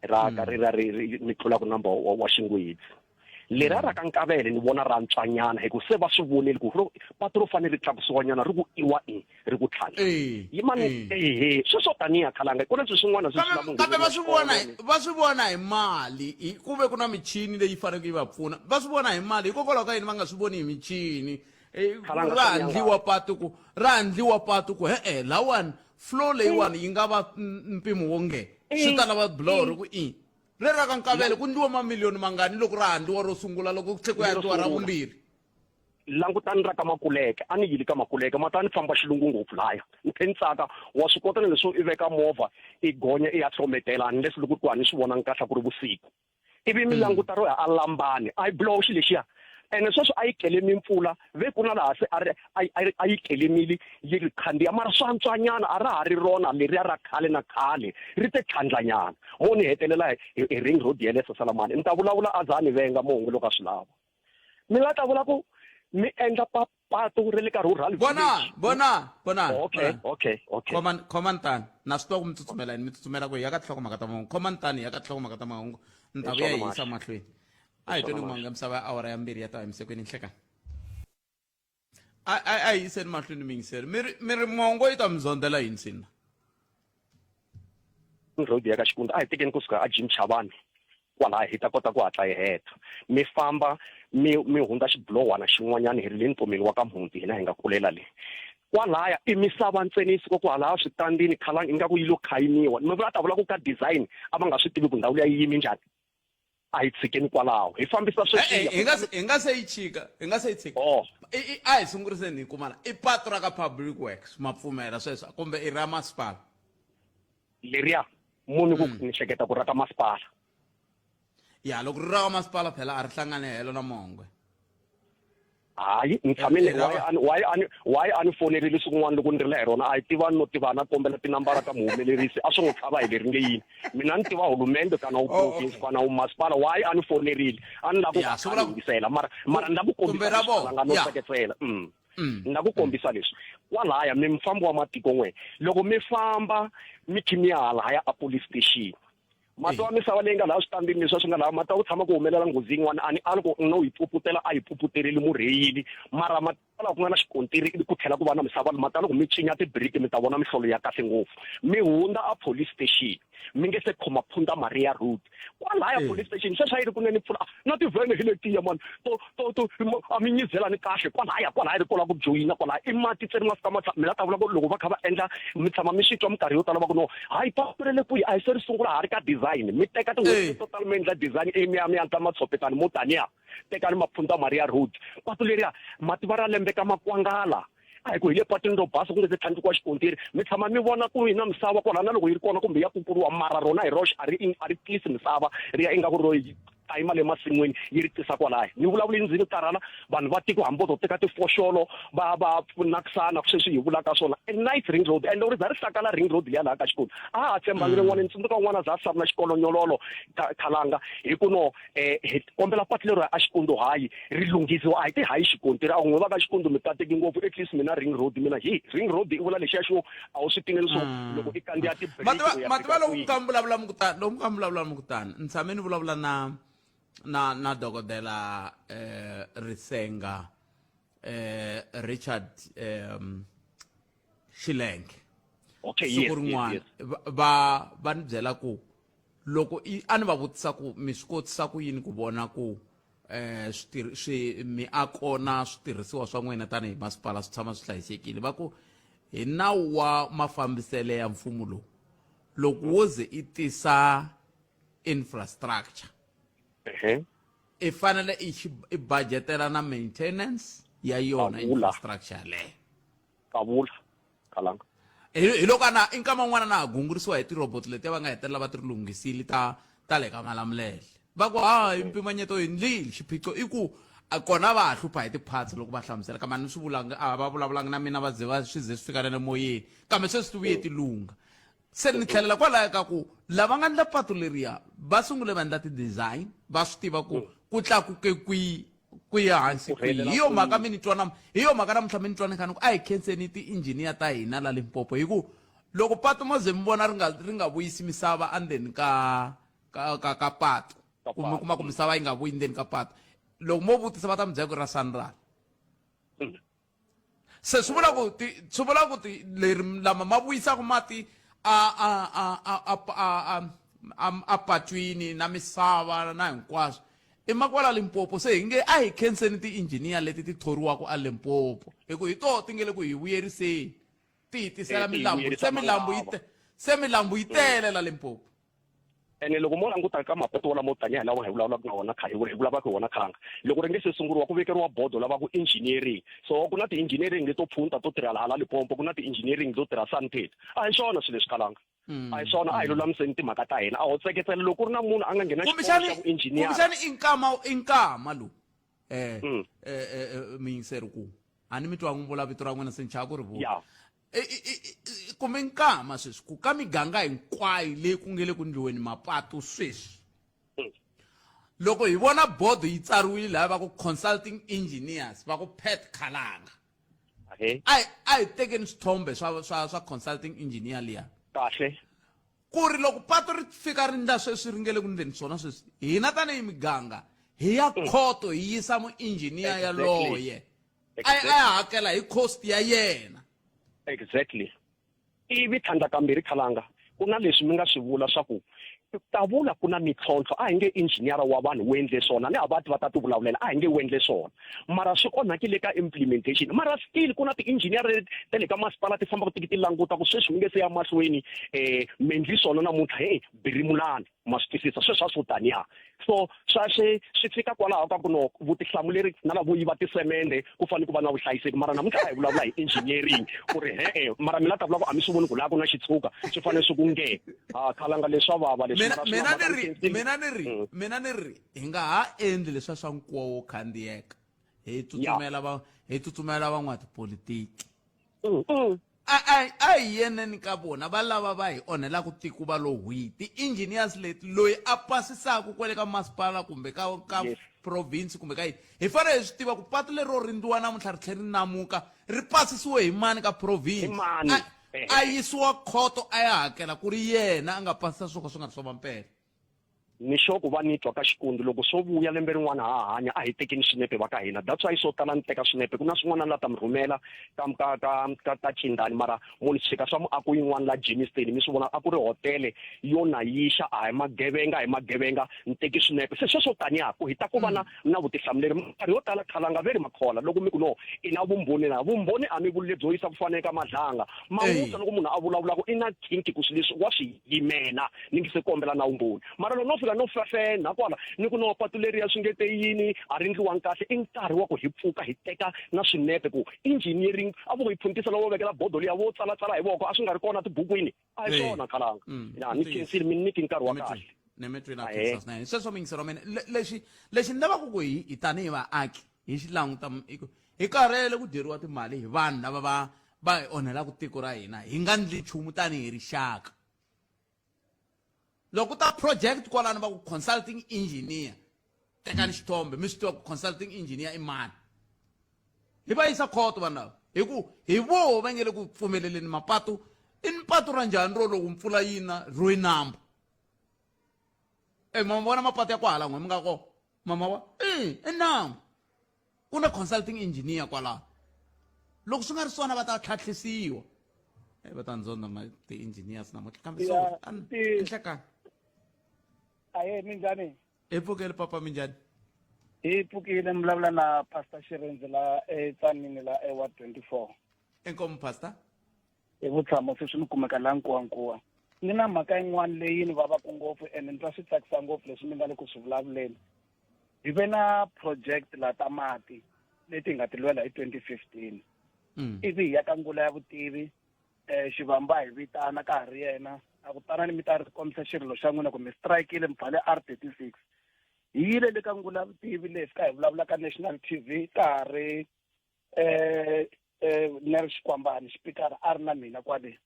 ra ka ni tlulaku namba wa Xingwedzi. Lera ra ka Nkavele ni vona ra ntswanyana hi ku se va swi voneli ku patu ro fanele ri tlakusiwa nyana ri ku iwa ri ku tlhela yi mani sweswo taniya Khalanga ku leswi swin'wana swi kambe va swi vona hi mali ku ve ku na michini leyi faneleke yi va pfuna, va swi vona hi mali hikokwalaho ka yini va nga swi voni hi michini. ra handliwa patu ku lawani flow leyiwani yi nga va mpimo wo nge swi ta lava biloho ku rera ka Nkavele ku ndliwa mamiliyoni mangani loko ra handliwa ro sungula loko ku tlhe ku handliwa ra vumbirhi. Langutani ra ka Makuleke a ni yili ka Makuleke mata ni famba xilungu ngopfu laya ni khe ni tsaka wa swi kota na leswo i veka movha i gonya i ya tlhometela unless loko ku ni swi vona nkahla ku ri vusiku ivi mi languta ro ya a Lambani a yi biloho xi lexiya ene sweswo a yi kelemi mpfula ve ku na laha se a yi kelemili yi ri khandziya mara swa ntswanyana a ra ha ri rona leriya ra khale na khale ri te tlhandlanyana mo ni hetelela hi ring road ya le Sasalamani ni ta vulavula a za ni venga mohungu loko a swi lava mi nga ta vula ku mi endla patu ri le karhi u rhali bona okay khomantani na swi twa ku mi tsutsumela yini mi tsutsumela ku ya ka nhlokomhaka ta mahungu khomantani ya ka nhlokomhaka ta mahungu ni ta vuya hi yisa mahlweni a hi tweni n'wanga misava ya awara ya mbirhi ya ta emisekweni nhlekani a hi yiseni mahlweni mi yingiseri mi ri mongo yi ta mi zondzela yini sina road ya ka Xikunda a hi tekeni kusuka a Jim Chavani kwalaha hi ta kota ku hatla hi heta mi famba mi hundza xibulowana xin'wanyana hi ri le ntomeni wa ka Mhunti hina hi nga kulela le kwalaya i misava ntsenisi ko kwalaha switandini Khalanga ingaku yi lo khayiniwa mi vula ta vula ku ka design a va nga swi tivi ku ndhawu leyi yi yimi njhani a hi tshikeni kwalaho hi fambisa hi nga se yi chika hi nga se yi tshika a hi sunguriseni hi kumana i patu ra ka Public Works ma pfumela sweswo kumbe i ra masipala leriya munhu ku ni hleketa ku ra ka masipala ya loko ri ra ka masipala phela a ri hlangane helo na Mongwe hayi ni tshamile why ani fonerile swin'wana loko ni ri la hi rona a hi tivani no tivana kombela tinambara ta muhumelerisi a swi n'wi tlhava hi leri nge yini mina ni tiva hulumende kana wu province kana wu masipala why ani fonerile a ni lava ku yingisela mara ni lava ku kombisa no seketela ni lava ku kombisa leswi kwalaya mi mufambi wa matiko n'we loko mi famba mi khi mi ya halaya a police station mati wa misava leyi nga laha switandini leswi swi nga laha mati ku tshama ku humelela nghozi yin'wana a loko no yi puputela a yi puputerile murheyili mara laha ku nga na xikontiri ku tlhela ku va na misava mati loko mi cinya tibiriki mi ta vona mihlolo ya kahle ngopfu mi hundza a police station mi nge se khoma Phunda Maria Road kwalaya police station sweswo a yi ri kunene pfula na tivhene hi letiya mani to a mi nyizelani kahle kwalaya ri kola ku joyina kwalaya i mati tseri ma fika mi la ta vula ku loko va kha va endla mi tshama mi swi twa minkarhi yo tala va ku no hayi patu ri le kwihi a hi se ri sungula ha ri ka design mi teka tin'hweti totalmente la design mi ya ta matshopetani mo taniya tekani Phunda Maria Road patu leriya mati va ra lembe ka Makwangala a hi ku hi le patwini ro basa ku nga se tlhandlukiwa xikontiri mi tshama mi vona ku hi na misava kwala na loko yi ri kona kumbe ya pupuriwa mara rona hi roxe a ri tisi misava ri ya ingaku ro tayima le masin'wini yi ri tisa kwalaya ni vulavuli ndzini karhala vanhu va tiko hambi to teka tifoxolo va nakisana sweswi hi vulaka swona a night ring road and loko ri za ri hlakala ring road liya laha ka Xikunda a ha tshembangile n'wana ni tsundzuka n'wana za sari na xikolo nyololo Khalanga hi ku no hi kombela patu lero a Xikondo hayi ri lunghisiwa a hi ti hayi xikontiri a n'wi va ka Xikondo mi tateki ngopfu at least mina ring road mina ring road i vula lexiya xo a wu swi tingeni swo loko i kandziya mativa lomu ka vulavula mu kutani ni tshame ni vulavula na dokodela Risenga Richard Shilenge siku rin'wana va ni byela ku loko a ni va vutisa ku mi swi kotisa ku yini ku vona ku miako na switirhisiwa swa n'wina tanihi masipala swi tshama swi hlayisekile va ku hi nawu wa mafambisele ya mfumo lowu loko wo ze i tisa infrastructure i fanele i budgetela na maintenance ya yona infrastructure leyo kavula Khalanga hi loko i nkama n'wana na ha gungurisiwa hi tirobot letiya va nga hetelela va ti lunghisile ta le ka Malamulele va ku mpimanyeto yindlile xiphiqo i ku kona va ha hlupha hi ti-parts loko va hlamusela kambe swi vulanga va vulavulanga na mina va ze swi ze swi fika na moyeni kambe sweswi ti vuye ti lunga se ni tlhelela kwalaho ka ku lava nga endla patu leriya va sungule va endla ti-design va swi tiva ku tlakuke kwiya hansi kwihi hi yo mhaka namuntlha mi ni twanekana ku a hi khenseni ti-engineer ta hina la Limpopo hi ku loko patu mo ze mi vona ri nga vuyisi misava endzeni ka patu kumbe kuma ku misava yi nga vuyi ndzeni ka patu loko mo vutisa va ta mi byela ku ra Sanral se swi vula ku leri lama ma vuyisaka mati a patwini na misava na hinkwaswo i makwala Limpopo se hi nge a hi khenseni ti-engineer leti ti thoriwaka a Limpopo hi ku hi toho ti nge le ku hi vuyeriseni ti hi tisela milambu se milambu yi tele la Limpopo ene loko mo languta ka mapatu wala mo tanya lawa hi vulavulaka na wona khale hi vulavulaka hi wona khanga loko ringe se sunguriwa ku vekeriwa bodo lava ku engineering so ku na ti-engineering leto phunta to tirha hala Limpopo ku na ti-engineering to tirha Sandton a hi swona swilo leswi Khalanga a hi swona a hi lulamiseni timhaka ta hina a ho tseketsela loko ku ri na munhu a nga nghena xikolo xa engineer kumbexani inkama lo miyingiseri ku a ni mi twa n'wi vula vito ra n'wina se ni chava ku ri vula kumbe nkama sweswi ku ka miganga hinkwayo leyi ku nge le ku ndliweni mapatu sweswi loko hi vona bodo yi tsariwile laha va ku consulting engineers va ku Pat Khalanga a hi tekeni swithombe swa consulting engineer liya kahle ku ri loko patu ri fika ri ndla sweswi ri nge le ku ndleni swona sweswi hina tanihi miganga hi ya khoto hi yisa mu-engineer yaloye a hakela hi cost ya yena exactly ivi thanda kambirhi Khalanga ku na leswi mi nga swi vula swa ku ta vula ku na mitlhontlho a hi nge engineer wa vanhu wu endle swona ni avati va ta ti vulavulela a hi nge wu endle swona mara swi onhakile ka implementation mara still ku na ti-engineer ta le ka masipala ti fambaka ti languta ku sweswi mi nge se ya mahlweni mi endli swona namuntlha birimulani ma swi twisisa sweswi a swo taniya so swi fika kwalaho ka ku no vutihlamuleri na lavo yiva tisemende ku fanele ku va na vuhlayiseki mara namuntlha a hi vulavula hi engineering ku ri mara mi la ta vula ku a mi swi voni ku laha ku na xitshuka swi fanele swi ku nghena Khalanga leswa vava mina ni ri hi nga ha endli leswa swa nkuwa wo khandziyeka hi tsutsumela van'watipolitiki a hi yeneni ka vona va lava va hi onhelaka tiko va lo hwi ti-engineers leti loyi a pasisaka kwale ka masipala kumbe ka province kumbe ka yini hi fanele hi swi tiva ku patu lero rindziwa namuntlha ri tlhela ri namuka ri pasisiwe hi mani ka province a yisiwa khoto a ya hakela ku ri yena a nga pasisa swo ka swi nga ri swa vampela ni sure ku va ni twa ka xikundi loko swo vuya lembe rin'wana ha hanya a hi tekeni swinepe va ka hina that's why swo tala ni teka swinepe ku na swin'wana la ta mi rhumela ka Chindani mara munhu tshika swa muako yin'wana la Germiston mi swi vona a ku ri hotele yo na yixa a hi magevenga ni teki swinepe se sweswo taniyaku hi ta ku va na vutihlamuleri nkarhi yo tala Khalanga veri makhola loko mi ku no i na vumbhoni a mi vuli lebyo yisa ku faneka madlanga mamusa loko munhu a vulavula ku i na thinki ku swileswi wa swi yimena ni ngi se kombela na vumbhoni mara loko no fafena kwala ni ku no patu leriya swi nge te yini a ri ndliwanga kahle i nkarhi wa ku hi pfuka hi teka na swinepe ku engineering a vo hi phuntisa loko vekela bodo liya vo tsalatsala hi voko a swi nga ri kona tibukwini a hi swona Khalanga ni khensile mi niki nkarhi wa kahle sweswo mingisero mina lexi ni lavaka ku hi tanihi vaaki hi xi languta hi karhele ku dyeriwa timali hi vanhu lava va hi onhelaka tiko ra hina hi nga ndli nchumu tanihi rixaka loko ta project kwalano va ku consulting engineer tekani xithombe mi swi tiva ku consulting engineer i mani hi va yisa khoto vanhu lava hi ku hi voho va nge le ku pfumeleleni mapatu i ni patu ra njhani ro loko mpfula yina ro nambu mama vona mapatu ya ku hala n'we mi nga kona mama wa i nambu ku na consulting engineer kwalano loko swi nga ri swona va ta tlhatlhisiwa va ta ndzonda ti-engineers namuntlha kambe so nhlekani aye minjhani hi pfukile papa minjhani hi pfukile mi vulavula na Pastor Shirenze la eTsanini la Ward 24 enkomo pastor hi vutshamo sweswi ni kumeka la nkuwankuwa ni na mhaka yin'wana leyi ni vavaku ngopfu ene ni twa swi tsakisa ngopfu leswi mi nga le ku swi vulavuleni. Hi ve na project la ta mati leti hi nga ti lwela hi 2015 ivi hi ya ka ngula ya vutivi xivamba hi vitana ka ha ri yena a ku tana ni mi ta ri kombisa xirilo xa n'wina kumbe strikeile mi phale R36 hi yile le ka ngula ya vutivi leyi fika hi vulavula ka national TV ka ha ri Nel Xikwambani xipikara a ri na mina kwale.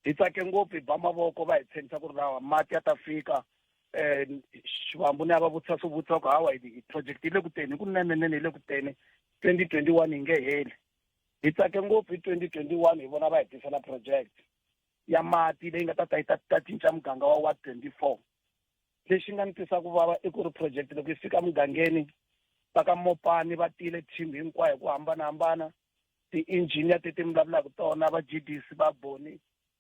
Hi tsake ngopfu hi ba mavoko va hi tshembisa ku ri lawa mati ya ta fika xivambu ni ya va vutisa swivutiso ku hawa hi project yi le ku teni kunenenene hi le ku teni 2021 hi nge heli. Hi tsake ngopfu hi 2021 hi vona va hi tisela project ya mati leyi nga ta ta cinca muganga wa Ward 24. Lexi nga ni tisa ku vava i ku ri project loko yi fika mugangeni va ka Mopani va tile team hinkwayo ku hambanahambana ti-engineer ti mi vulavulaka tona va GDC va Boni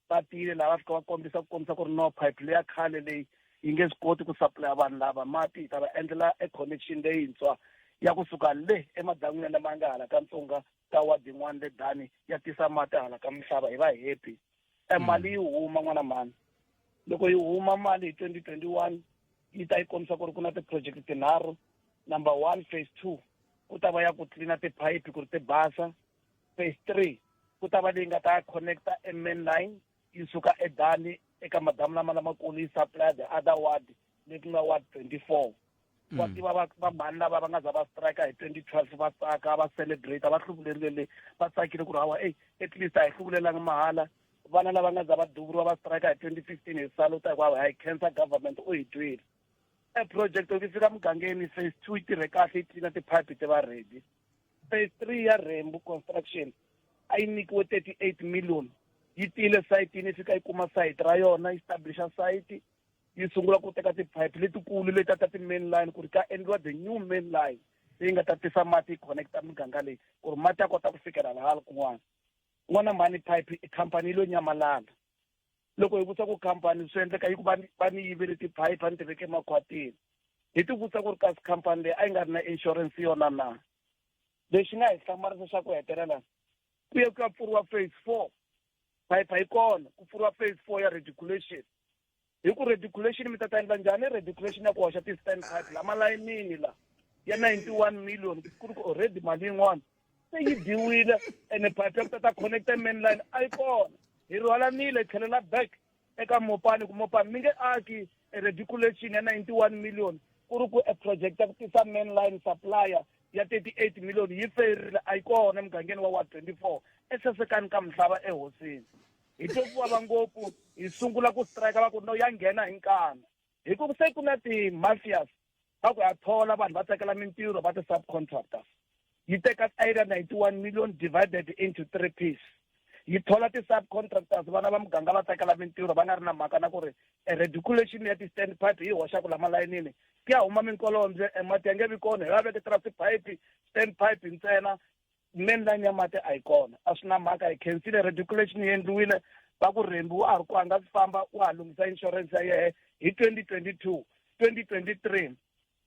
va tile lava va fika va kombisa ku ri no pipe leya khale leyi yi nge swi koti ku supply vanhu lava mati hi ta va endlela e connection leyintshwa ya kusuka le emadan'wini lama nga hala ka Ntsonga ka ward yin'wana le Dani ya tisa mati hala ka Misava hi va happy. Mali yi huma n'wana mani loko yi huma mali hi 2021 yi ta yi kombisa ku ri ku na ti-project tinharhu. Number 1 phase 2 ku ta va ya ku cleana tiphayiphi ku ri ti basa. Phase 3 ku ta va leyi nga ta connecta main line yi suka eDani eka madamu lamakulu yi supply the other ward leyi ku nga Ward 24. Wa tiva va mani lava va nga za va strike hi 2012 va tsaka va celebrate va hluvulerile va tsakile ku ri hawa at least a hi hluvulelangi mahala. Vana lava nga za va duvuriwa va strike hi 2015 hi saluta hikuva hi cancer government u hi twile. Project loko yi fika mugangeni phase 2 yi tirhe kahle yi tlina tiphayiphi ti va ready. Phase 3 ya Rembu construction a yi nyikiwe 38 million yi tile sayitini yi fika yi kuma site ra yona yi establisha site yi sungula ku teka tiphayiphi letikulu leti ta ti-main line ku ri ka endliwa the new main line leyi nga ta tisa mati yi connecta miganga leyi ku ri mati ya kota ku fikela laha kun'wana. N'wana mani pipe i khampani yi lo nyamalala loko hi vutisa ku khampani swi endleka yi ku va ni yivele tiphayiphi a ni ti veke emakhwatini hi ti vutisa ku ri kasi khampani leyi a yi nga ri na insurance yona na. Lexi nga hi hlamarisa xa ku hetelela ku ye ku ya pfuriwa phase 4 phayiphi yi kona ku pfuriwa phase 4 ya rediculation. Hi ku rediculation mi ta endla njhani rediculation ya ku hoxa ti-stand pipe la malayinini la ya 91 million ku ri ku already mali yin'wana se yi diwile ene pipe ya ku ta connecta main line a yi kona. Hi rhwalanile hi tlhelela back eka Mopani ku Mopani mi nge aki rediculation ya 91 million ku ri ku a project ya ku tisa main line supplier ya 38 million yi ferile a yi kona emugangeni wa Ward 24 esesekani ka Mhlava ehosini. Hi twe ku vava ngopfu hi sungula ku strike va ku no ya nghena hi nkana hi ku se ku na ti-mafias va ku ya thola vanhu va tekela mintirho va ti-subcontractors yi teka either 91 million divided into 3 pieces yi thola ti-subcontractors vana va muganga va tekela mintirho va nga ri na mhaka na ku ri rediculation ya ti-stand pipe yi hoxaku la malayinini ku ya huma minkolobye mati ya nge vi kona hi va veketela tiphayiphi stand pipe ntsena main line ya mati a yi kona a swi na mhaka hi khensile rediculation yi endliwile va ku Rembu wa ha ri ku a nga si famba wa ha lunghisa insurance ya yehe hi 2022 2023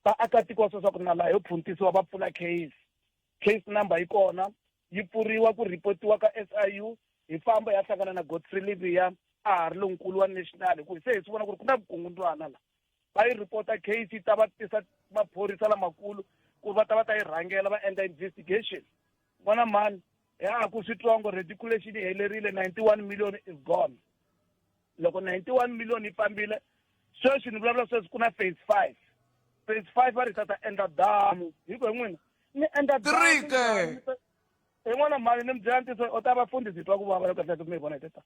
vaakatiko va sweswa ku na laha yo phuntisiwa va pfula case number yi kona yi pfuriwa ku ripotiwa ka SIU hi famba ya hlangana na Godfrey Libiya a ha ri lonkulu wa national hi ku se hi swi vona ku ri ku na vukungundwana la va yi report case yi ta va tisa maphorisa lamakulu ku va ta yi rhangela va endla investigation. Vona mani ya ku switsongo rediculation yi helerile 91 million is gone. Loko 91 million yi fambile sweswi ni vulavula sweswi ku na phase 5 va ri ta endla damu hi ku n'wina ni endla damu n'wana mali ni mi byela ntiso u ta vafundhisi twa ku vava loko kahle mi hi vona hi teta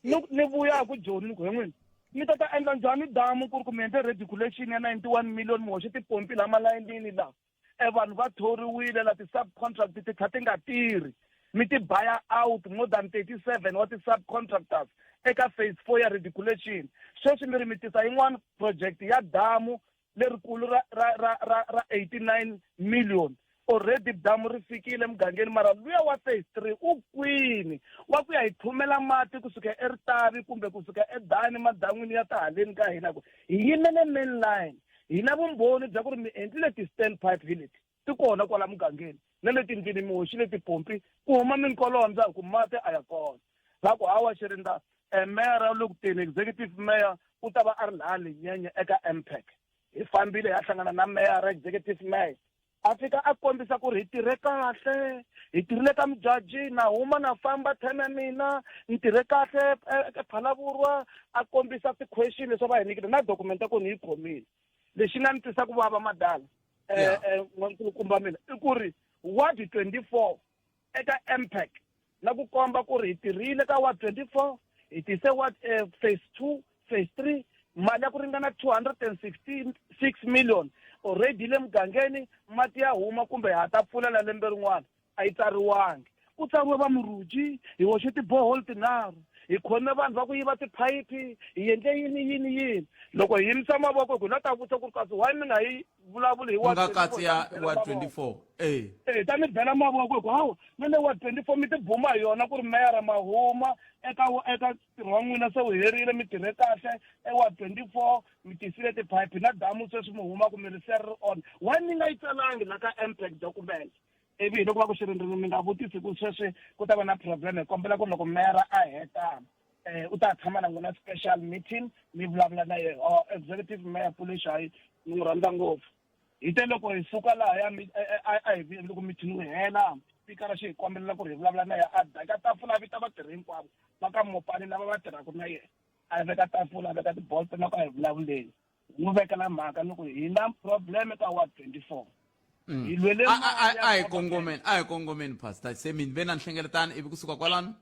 ni vuya ku Joni ni ku n'wina mi ta endla njhani damu ku ri ku mi endle rediculation ya 91 million mi hoxe tipompi la malayinini laha vanhu va thoriwile la ti-subcontract ti kha ti nga tirhi mi ti buya out more than 37 wa ti-subcontractors eka phase 4 ya rediculation. Sweswi mi ri mi tisa yin'wana project ya damu lerikulu ra 89 million already damu ri fikile mugangeni mara luya wa phase 3 u kwini wa ku ya hi thumela mati kusuka eRitavi kumbe kusuka eDani madan'wini ya tahaleni ka hina ku hi yimele main line hi na vumbhoni bya ku ri mi endlile ti-stand pipe village ti kona kwala mugangeni na le tindlwini mi hoxile tipompi ku huma minkolondza hi ku mati a ya kona va ku hawa xirinda meyara lokuteni executive mayor u ta va a ri laha linyenye eka MPEC hi fambile ha hlangana na meyara executive mayor a fika a kombisa ku ri hi tirhe kahle hi tirhile ka mujaji na huma na famba theme mina ni tirhe kahle Phalavurwa a kombisa ti-question leswi va hi nyikile na dokumenta ku ni yi khomile lexi nga ni tisa ku vava madala n'wankulukumba mina i ku ri ward 24 eka MPEC na ku komba ku ri hi tirhile ka ward 24 hi tise ward phase 2 phase 3 mali ya ku ringana 266 million already le mugangeni mati ya huma kumbe ha ta pfulela lembe rin'wana a yi tsariwangi ku tsariwe va muruji hi hoxe tibohole tinharhu hi khome vanhu va ku yiva tiphayiphi hi endle yini loko hi yimisa mavoko hi la ta vutisa ku ri kasi why mi nga yi vulavuli hi nga katsi ya wa 24 ta mi bela mavoko hi ku hawu mi le wa 24 mi tibuma hi yona ku ri meyara mahuma eka ntirho wa n'wina se wu herile mi tirhe kahle wa 24 mi tisile tiphayiphi na damu sweswi mi huma ku mi ri se ri on why mi nga yi tsalangi la ka MPEC document ivi loko va ku xirindzimi mi nga vutisi ku sweswi ku ta va na problem hi kombela ku loko meyara a heta u ta tshama na n'wina special meeting mi vulavula na yena executive mayor Puleshai ni n'wi rhandza ngopfu hi te loko hi suka laha a hi loko meeting wu hela spikara xi hi kombelela ku ri hi vulavula na yena a daka tafula vita vatirhi hinkwavo va ka Mopani lava va tirhaka na yena a veka tafula a veka tibolt na ku a hi vulavuleni n'wi vekela mhaka ni ku hi na problem eka ward 24 a hi kongomeni pastor se mi ve na nhlengeletano ivi kusuka kwalano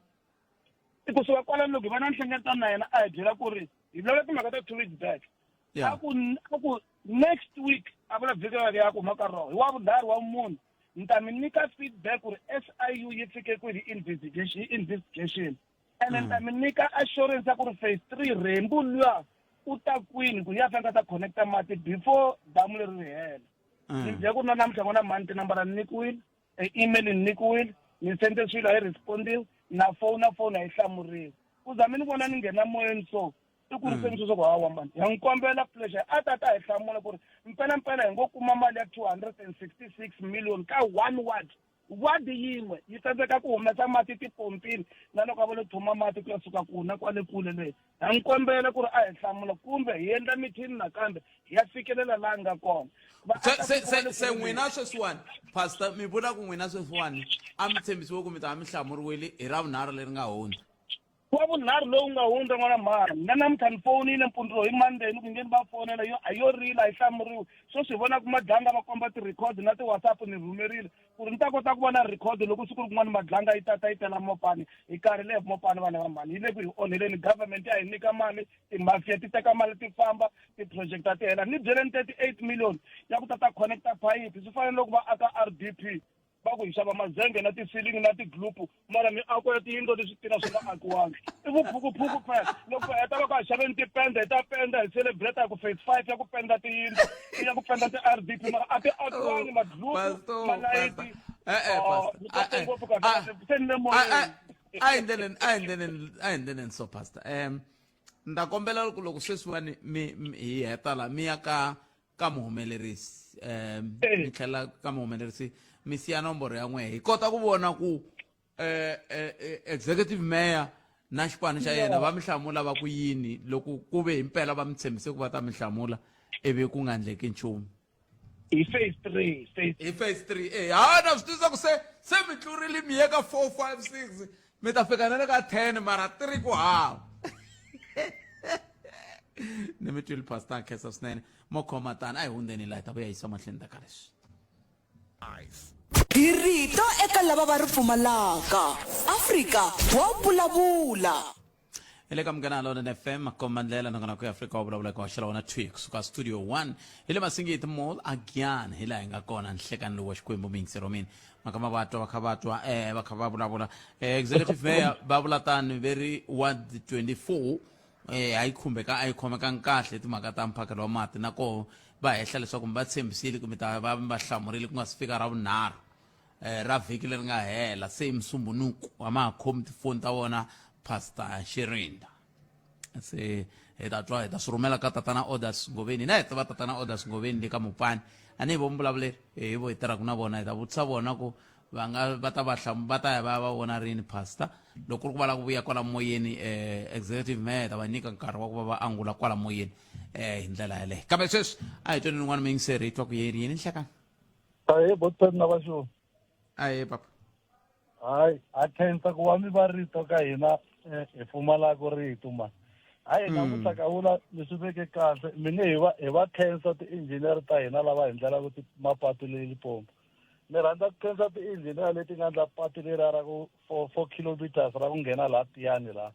kusuka kwalano loko hi va na nhlengeletano na yena a hi byela ku ri hi vulavula timhaka ta 2 weeks back a ku next week a vula vhiki ya ku huma ka roho hi wa vunharhu wa munhu ni ta mi nyika feedback ku ri SIU yi fike kwihi investigation ene ni ta mi nyika assurance ya ku ri phase 3 rembu luya u ta kwini ku ya fanele ta connecta mati before damu leri ri hela ni byela ku ri na namuntlha n'wana mani tinambara ni nyikiwile email ni nyikiwile ni sente swilo a yi respondile na phone a yi hlamuriwi ku za mi ni vona ni nghena moyeni so i ku ri se ni swo hawa mani ya n'wi kombela Pleasure a ta hi hlamula ku ri mpela hi ngo kuma mali ya 266 million ka one ward yin'we yi tsandzeka ku humesa mati tipompini na loko a vole thuma mati ku ya suka kuna kwale kule leyi ha n'wi kombela ku ri a hi hlamula kumbe hi endla mithini nakambe hi ya fikelela laha nga kona se n'wina sweswiwani pastor mi vula ku n'wina sweswiwani a mi tshembisiwe ku mi ta mi hlamuriwile hi ravunharhu leri nga hundza wa vunharhu lowu nga hundza n'wana mara na namuntlha ni fonile mpundzulo hi Monday ni ku ngeni va fonela a yo rila a hi hlamuriwi so swi vona ku madlanga va komba ti-record na ti-WhatsApp ni rhumerile ku ri ni ta kota ku vona record loko siku ri kun'wana madlanga yi tata yi tela Mopani hi karhi le Mopani vana va mali hi le ku hi onheleni government ya hi nyika mali timafia ti teka mali ti famba ti-project ti hela ni byeleni 38 million ya ku tata connecta phayiphi swi fanele loko va aka RDP va ku hi xava mazenge na ti-ceiling na ti-glupu mara miako ya tiyindlo leswi tina swi nga akiwangi i vuphukuphuku phela loko heta loko hi xaveni tipenda hi ta penda hi celebrate ku phase 5 ya ku penda tiyindlo ya ku penda ti-RDP mara a ti akiwangi maglupu malayiti a hi ndleleni so pastor ni ta kombela ku loko sweswiwani hi heta la mi ya ka muhumelerisi mi tlhela ka muhumelerisi mi siya nomboro ya n'wehe hi kota ku vona ku executive mayor na xipano xa yena va mi hlamula va ku yini loko ku ve himpela va mi tshembise ku va ta mi hlamula ivi ku nga endleki nchumu hi phase 3 na swi tisa ku se mi tlurile mi ye ka 4 5 6 mi ta fika na le ka 10 mara 3 ku hava ni mi twile pastor Khesa swinene mo khoma tani a hi hundzeni laha hi ta vuya yisa mahlweni ta ka leswi hi rito eka lava va ri pfumalaka Afrika wa vulavula ile ka Munghana Lonene FM makomandlela nongana ku Afrika wa vulavula ku waxela wona tweak kusuka studio 1 ile Masingiti Mall again hi laha hi nga kona nhlekani lowu wa Xikwembu Mingisero mina makama vatwa va kha va vulavula executive mayor va vula tani very ward 24 a yi khumbeka a yi khomeka kahle timhaka ta mphakelo wa mati nako va hehla leswaku mi va tshembisile kumbe ta va va hlamurile ku nga si fika ravunharhu ra vhiki leri nga hela se Musumbunuku wa ma ha khomi tifoni ta vona pastor Shirinda se hi ta twa hi ta swi rhumela ka tatana Orders Ngoveni na hi ta va tatana Orders Ngoveni le ka Mopani a ni hi vo mbulavuleri hi vo hi tirhaka na vona hi ta vutisa vona ku va ta ya va va vona rini pastor loko ku ri ku va lava ku vuya kwala moyeni executive mayor ta va nyika nkarhi wa ku va va angula kwala moyeni hi ndlela yaleyo kambe sweswi a hi tweni n'wana mingiseri hi twa ku yini yini nhlekani Ahe botpet na vasho. aye papa Hayi a khensa ku va mi va rito ka hina hi pfumalaka rito man. Hayi namuntlha ka vula leswi veke kahle mi nge hi va khensa ti-engineer ta hina lava hi ndlelaka mapatu le Limpopo. Ni rhandza ku khensa ti-engineer leti nga endla patu leriya ra ku 4 kilometers ra ku nghena laha tiyani laha.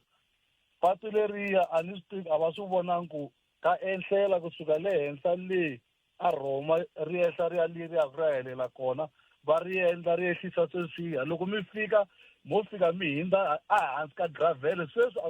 Patu leriya a ni swi tivi a va swi vonangi ku ka ehlela kusuka le henhla le a Roma ri ehla ri ya leriya ku ra helela kona va ri endla ri ehlisa sweswiya loko mi fika mo fika mi hindza ehansi ka gravel sweswi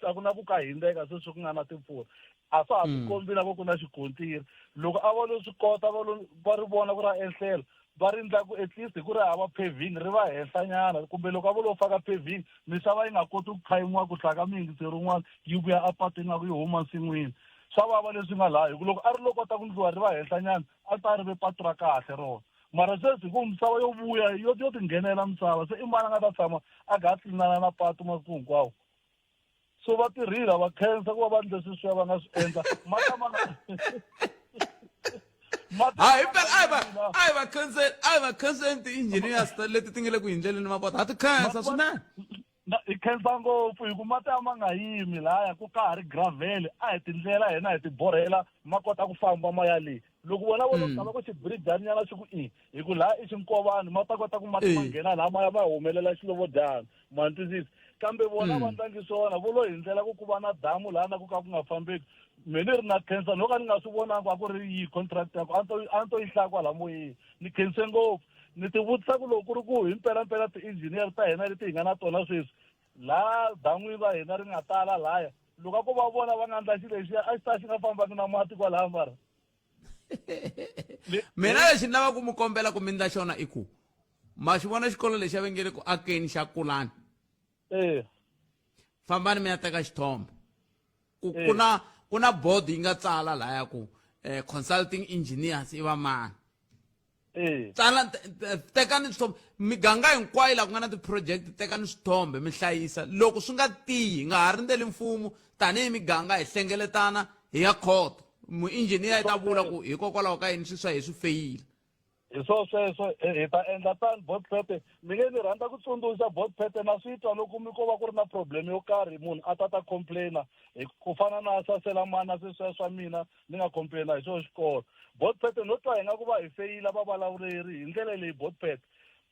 a ku na ku ka hindzeka sweswi ku nga na timpfula a swa ha tikombi na vo ku na xikontiri loko a va lo swi kota va ri vona ku ra ehlela va ri endla ku at least ku ri hava paving ri va henhlanyana kumbe loko a vo lo faka paving misava yi nga koti ku khayimiwa ku tlhaka miyingiseri rin'wana yi vuya apatwini nga ku yi huma nsin'wini swa vava leswi nga laha hi ku loko a ri lo kota ku ndliwa ri va henhlanyana a ta ri ve patu ra kahle rona mara sweswi ku misava yo vuya yo ti nghenela misava se i mani a nga ta tshama a nga tlinana na patu masiku hinkwawo so va tirhile va khensa ku va va ndle sweswiya va nga swi endla hayi phela a va khanseni ti-engineers leti ti nga le ku hindleleni mapatu ha ti khensa swinene hi khensa ngopfu hi ku mati a ma nga yimi lahaya ku ka ha ri gravele a hi tindlela hina hi ti borhela ma kota ku famba ma ya leyi loko vona vo lo tshama ku xibiridyanyana xi ku hi ku laha i xinkovani ma ta kota ku mati ma nghena laha ma ya va humelela xilovodyana ma twisisi kambe vona va ndlangi swona vo lo hindlela ku va na damu laha na ku ka ku nga fambeki me ni ri na khensa no ka ni nga swi vonangi a ku ri yi contract ya ku a ni to yi hlaya kwala moyeni ni khense ngopfu ni ti vutisa ku loko ku ri ku hi mpelampela ti-engineer ta hina leti hi nga na tona sweswi laha dan'wini va hina ri nga tala lahaya loko a ko va vona va nga ndla xi lexiya a xi ta xi nga fambangi na mati kwalaha mara mina lexi ni lava ku mi kombela ku mi ndla xona i ku ma xi vona xikolo lexi a va nge le ku akeni xa kulani fambani mi ya teka xithombe ku ku na board yi nga tsala lahaya ku consulting engineers i va mani tsala tekani swithombe miganga hinkwayo laha ku nga na ti-project tekani swithombe mi hlayisa loko swi nga tiyi nga ha rindzeli mfumo tanihi miganga hi hlengeletana hi ya khoto muinjiniya i ta vula ku hikokwalaho ka yini swiswa hi swi feyile hi swo sweswo hi ta endla tani botpete mi nge ni rhandza ku tsundzuxa botpete na swi twa loko mi ko va ku ri na problem yo karhi munhu a ta complaina ku fana na saselamani na sweswiya swa mina ni nga complaina hi swona xikolo botpete no twa hi nga ku va hi feyila vavulavuleri hi ndlela leyi botpete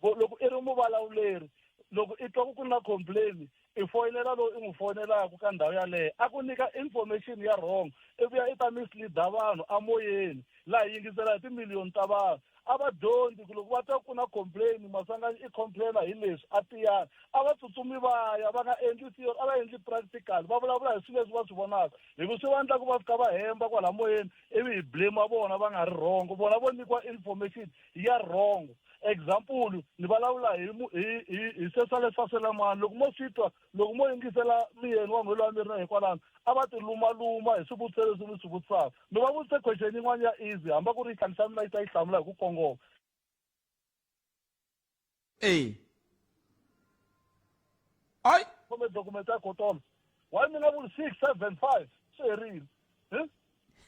loko i ri muvulavuri loko i twa ku na complain i foyinela lowu i n'wi foyinelaka ka ndhawu yaleyo a ku nyika information ya wrong i vuya i ta misleada vanhu amoyeni laha hi yingisela hi timiliyoni ta vanhu a va dyondzi ku loko va twa ku na complain masangani i complaina hi leswi a tiyani a va tsutsumi va ya va nga endli theory a va endli practical va vulavula hi swilo leswi va swi vonaka hi ku swi va endla ku va fika va hemba kwala moyeni ivi hi blame vona va nga ri wrong vona vo nyikiwa information ya wrong example ni vulavula hi sweswa leswi saselamani loko mo swi twa loko mo yingisela miyeni wa n'welo wa miri na hikwalano a va ti lumaluma hi swivutiso leswi mi swi vutisaka mi va vutise question yin'wana ya easy hamba ku ri yi hlamisa mina yi ta yi hlamula hi ku kongoma ay kumbe dokumenti ya kotolo why mi nga vuli 675 swi herile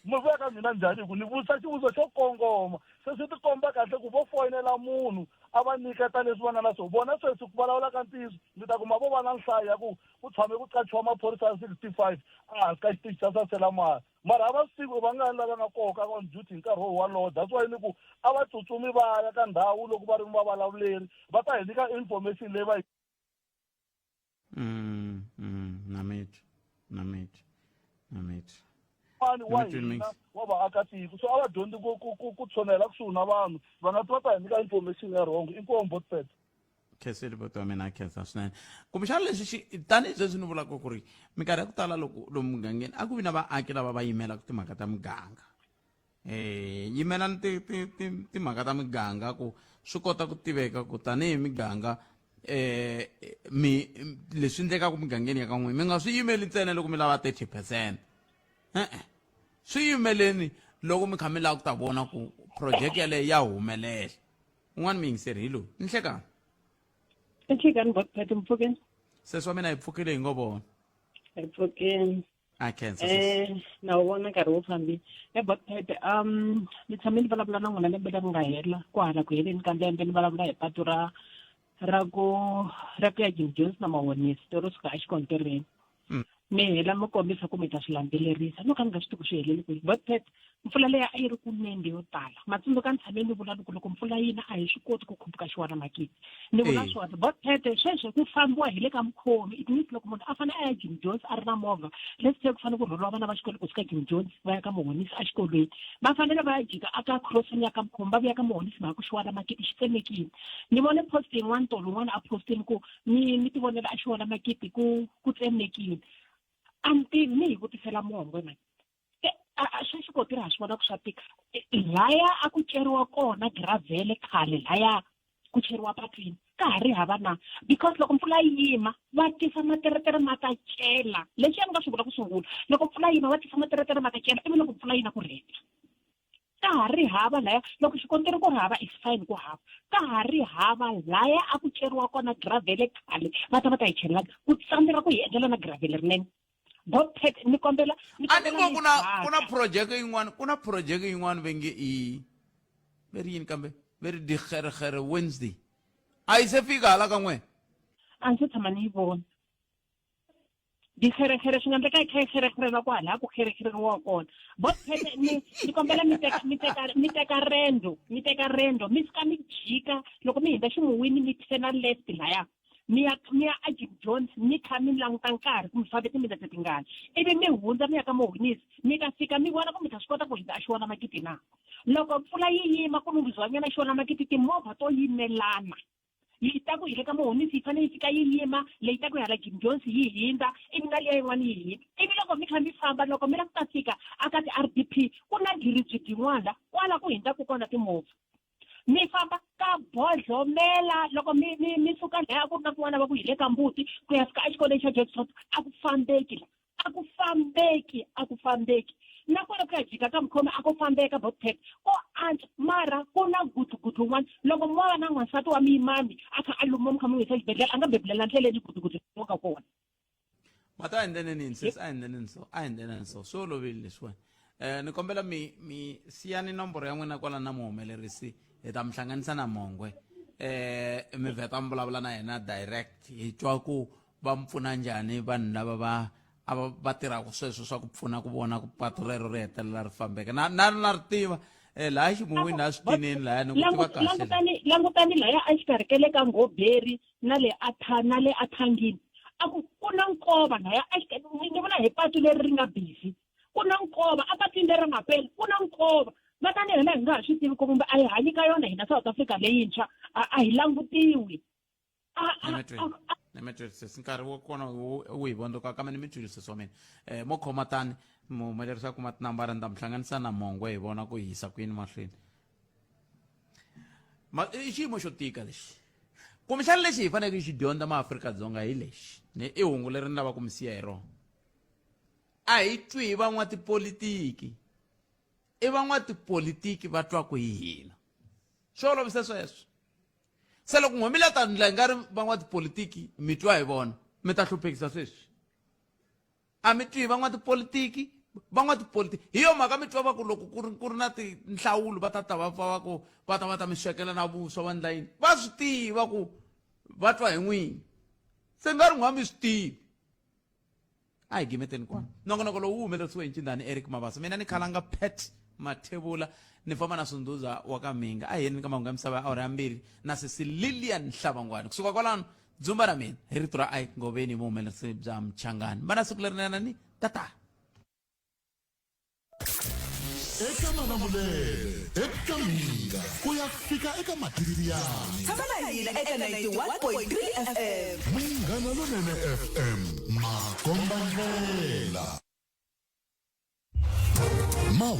mi vuya ka mina njhani hi ku ni vutisa xivutiso xo kongoma se swi tikomba kahle ku vo foyinela munhu a va nyiketa leswi va nga na swona vona sweswi ku vulavula ka ntiyiso ni ta kuma vo va na nhlayo ya ku tshame ku qachiwa maphorisa ya 65 ehansi ka xitichi xa saselamani mara a va swi tivi va nga lava nga koka on duty hi nkarhi wolowo that's why ni ku a va tsutsumi va ya ka ndhawu loko va ri vavulavuleri va ta hi nyika information leyi va yi mani wa hina wa vaakatiko so a va dyondzi ku tshonela kusuhi na vanhu va nga twa ta hi nyika information ya wrong inkomo botpete khenseli boto wa mina a khensa swinene kumbexana leswi tanihi leswi ni vulaka ku ri minkarhi ya ku tala loko lomu mugangeni a ku vi na vaaki lava va yimelaka timhaka ta muganga yimelani timhaka ta muganga ku swi kota ku tiveka ku tanihi miganga leswi endlekaka mugangeni ya ka n'wina mi nga swi yimeli ntsena loko mi lava 30%. Swi yimeleni loko mi kha mi lava ku ta vona ku project yaleyo ya humelela un'wana mi yingiseri hi loyi ni hlekani Ekhikani botphethe Mfokeng. Sesi wa mina hi pfukile hi ngo vona. Mfokeng. A khensa. Na wona nkarhi wo fambile. Botphethe ni tshame ni vulavula na n'wina lembe leri nga hela ku hala ku heleni ka lembe ni vulavula hi patu ra ku ya Jim Jones na mawonisi tori suka exikontireni. Mi hela mi kombisa ku mi ta swi landzelerisa no ka ni nga swi tivi ku swi heleli kwihi botphethe mpfula leyi a yi ri kunende yo tala matsundzuka ni tshame ni vula loko mpfula yina a hi swi koti ku khuphuka xiwana makete ni vula swona botphethe sweswo ku fambiwa hi le ka mukhomi it means loko munhu a fanele a ya Jim Jones a ri na movha let's say ku fanele ku rhuriwa vana va xikolo kusuka Jim Jones va ya ka muhonisi exikolweni va fanele va ya jika aka crossing ya ka mukhomi va vuya ka muhonisi mhaka ku xiwana makete xi tsemekile ni vone post yin'wana tolo wun'wana a postini ku ni ti vonela a xiwana makete ku tsemekile antivi ni hi vutisela mongo mani swi xi kotirha ha swi vona ku swa tika laya a ku ceriwa kona gravele khale laya ku cheriwa patwini ka ha ri hava na because loko mpfula yi yima va tisa materetere ma ta cela leswi ni nga swi vula ku sungula loko mpfula yi yima va tisa materetere ma ta cela ivi loko mpfula yi na ku rheta ka ha ri hava laya loko xikontiri ku ri hava is fine ku hava ka ha ri hava laya a ku ceriwa kona gravele khale va ta yi chelela ku tsandzeka ku hi endlela na gravele rinene botphethe ni kombela kuna project yin'wana vengi i veri yini kambe veri dikherekhere Wednesday a yi se fika hala ka n'wena a ndzi tshama ni yi vona dikherekhere swi nga endleka yi kha yi kherekherela ku hala ku kherekhereriwa kona botphethe ni kombela mi teka rendo mi fika mi jika loko mi hundza ximuwini mi tshena left laya mi ya a Jim Jones mi kha mi languta nkarhi ku mi fambe timinete tingani ivi mi hundza mi ya ka muhonisi mi ta fika mi vona ku mi ta swi kota ku hundza a xiwona makiti na loko mpfula yi yima ku lunghisiwanyana xiwona makiti timovha to yimelana yi ta ku hi le ka muhonisi yi fanele yi fika yi yima leyi ta ku hala Jim Jones yi hindza ivi na liya yin'wana yi hindza ivi loko mi kha mi famba loko mi la ku ta fika aka ti-RDP ku na giribyi tin'wana kwala ku hindzaku kona timovha mi famba ka bodlomela loko mi suka laya ku na kun'wana va ku hi le ka mbuti ku ya fika exikolweni xa Jackson a ku fambeki na kona ku ya jika ka mukhomi a ku fambeka botphethe ko antswa mara ku na gutugutu wun'wana loko mo va na n'wansati wa muyimani a kha a luma mi kha mi n'wi yisa xibedhlele a nga bebulela ndleleni gutugutu wo ka kona mata a endleneni sis a endleneni so swi olovile leswiwani ni kombela mi siyani nomboro ya n'wina kwala na muhumelerisi hi ta mi hlanganisa na Mongwe mi vheta mi vulavula na yena direct hi twa ku va mi pfuna njhani vanhu lava va tirhaka sweswo swa ku pfuna ku vona ku patu rero ri hetelela ri fambeka na ri tiva laha ximuwini na switineni laya ni ku tiva kahle langutani laya a xikarhi ka le ka Ngoberi na le athangini a ku na nkova laya ni vona hi patu leri ri nga busy ku na nkova a patwini leri nga pela ku na nkova va ta ni hela hi nga ha swi tivi kumbe a hi hanyi ka yona hina South Africa leyintshwa a hi langutiwi nemetwelise nkarhi wo kona wu hi vondoka kambe ni mitwelise swa mina mo khoma tani muhumelerisi a kuma tinambara ni ta mi hlanganisa na Mongwe hi vona ku hisa kwini mahlweni i xiyimo xo tika lexi kumbexani lexi hi faneleke xi dyondza maAfrika-Dzonga hi lexi i hungu leri ni lava ku mi siya hi rona a hi twi hi van'watipolitiki i van'watipolitiki va twa ku hi hina swi olovise sweswo se loko n'we mi la ta ndla nga ri van'watipolitiki mi twa hi vona mi ta hluphekisa sweswi a mi twi hi van'watipolitiki hi yo mhaka mi twa va ku loko ku ri na tinhlawulo va ta va ta mi swekela na vuswa va ndla yini va swi tiva ku va twa hi n'wini se nga ri n'wa mi swi tivi a hi gimeteni kwana nongonoko lowu wu humelerisiwe hi Ncindani Eric Mabasa mina ni khalanga Pet Mathebula ni famba na Sunduza wa ka Minga a hi yeni ka mahungu ya misava ya awara ya 2 na sisi Lilian Hlavangwani kusuka kwalano dzumba ra mina hi rito ra Ike Ngoveni muhumelerisi bya Mchangani mana siku lerinene ni tata eka Malamulele eka Minga ku ya fika eka Matiriyani tshama na hina eka 91.3 FM Munghana Lonene FM Makomba Ndlela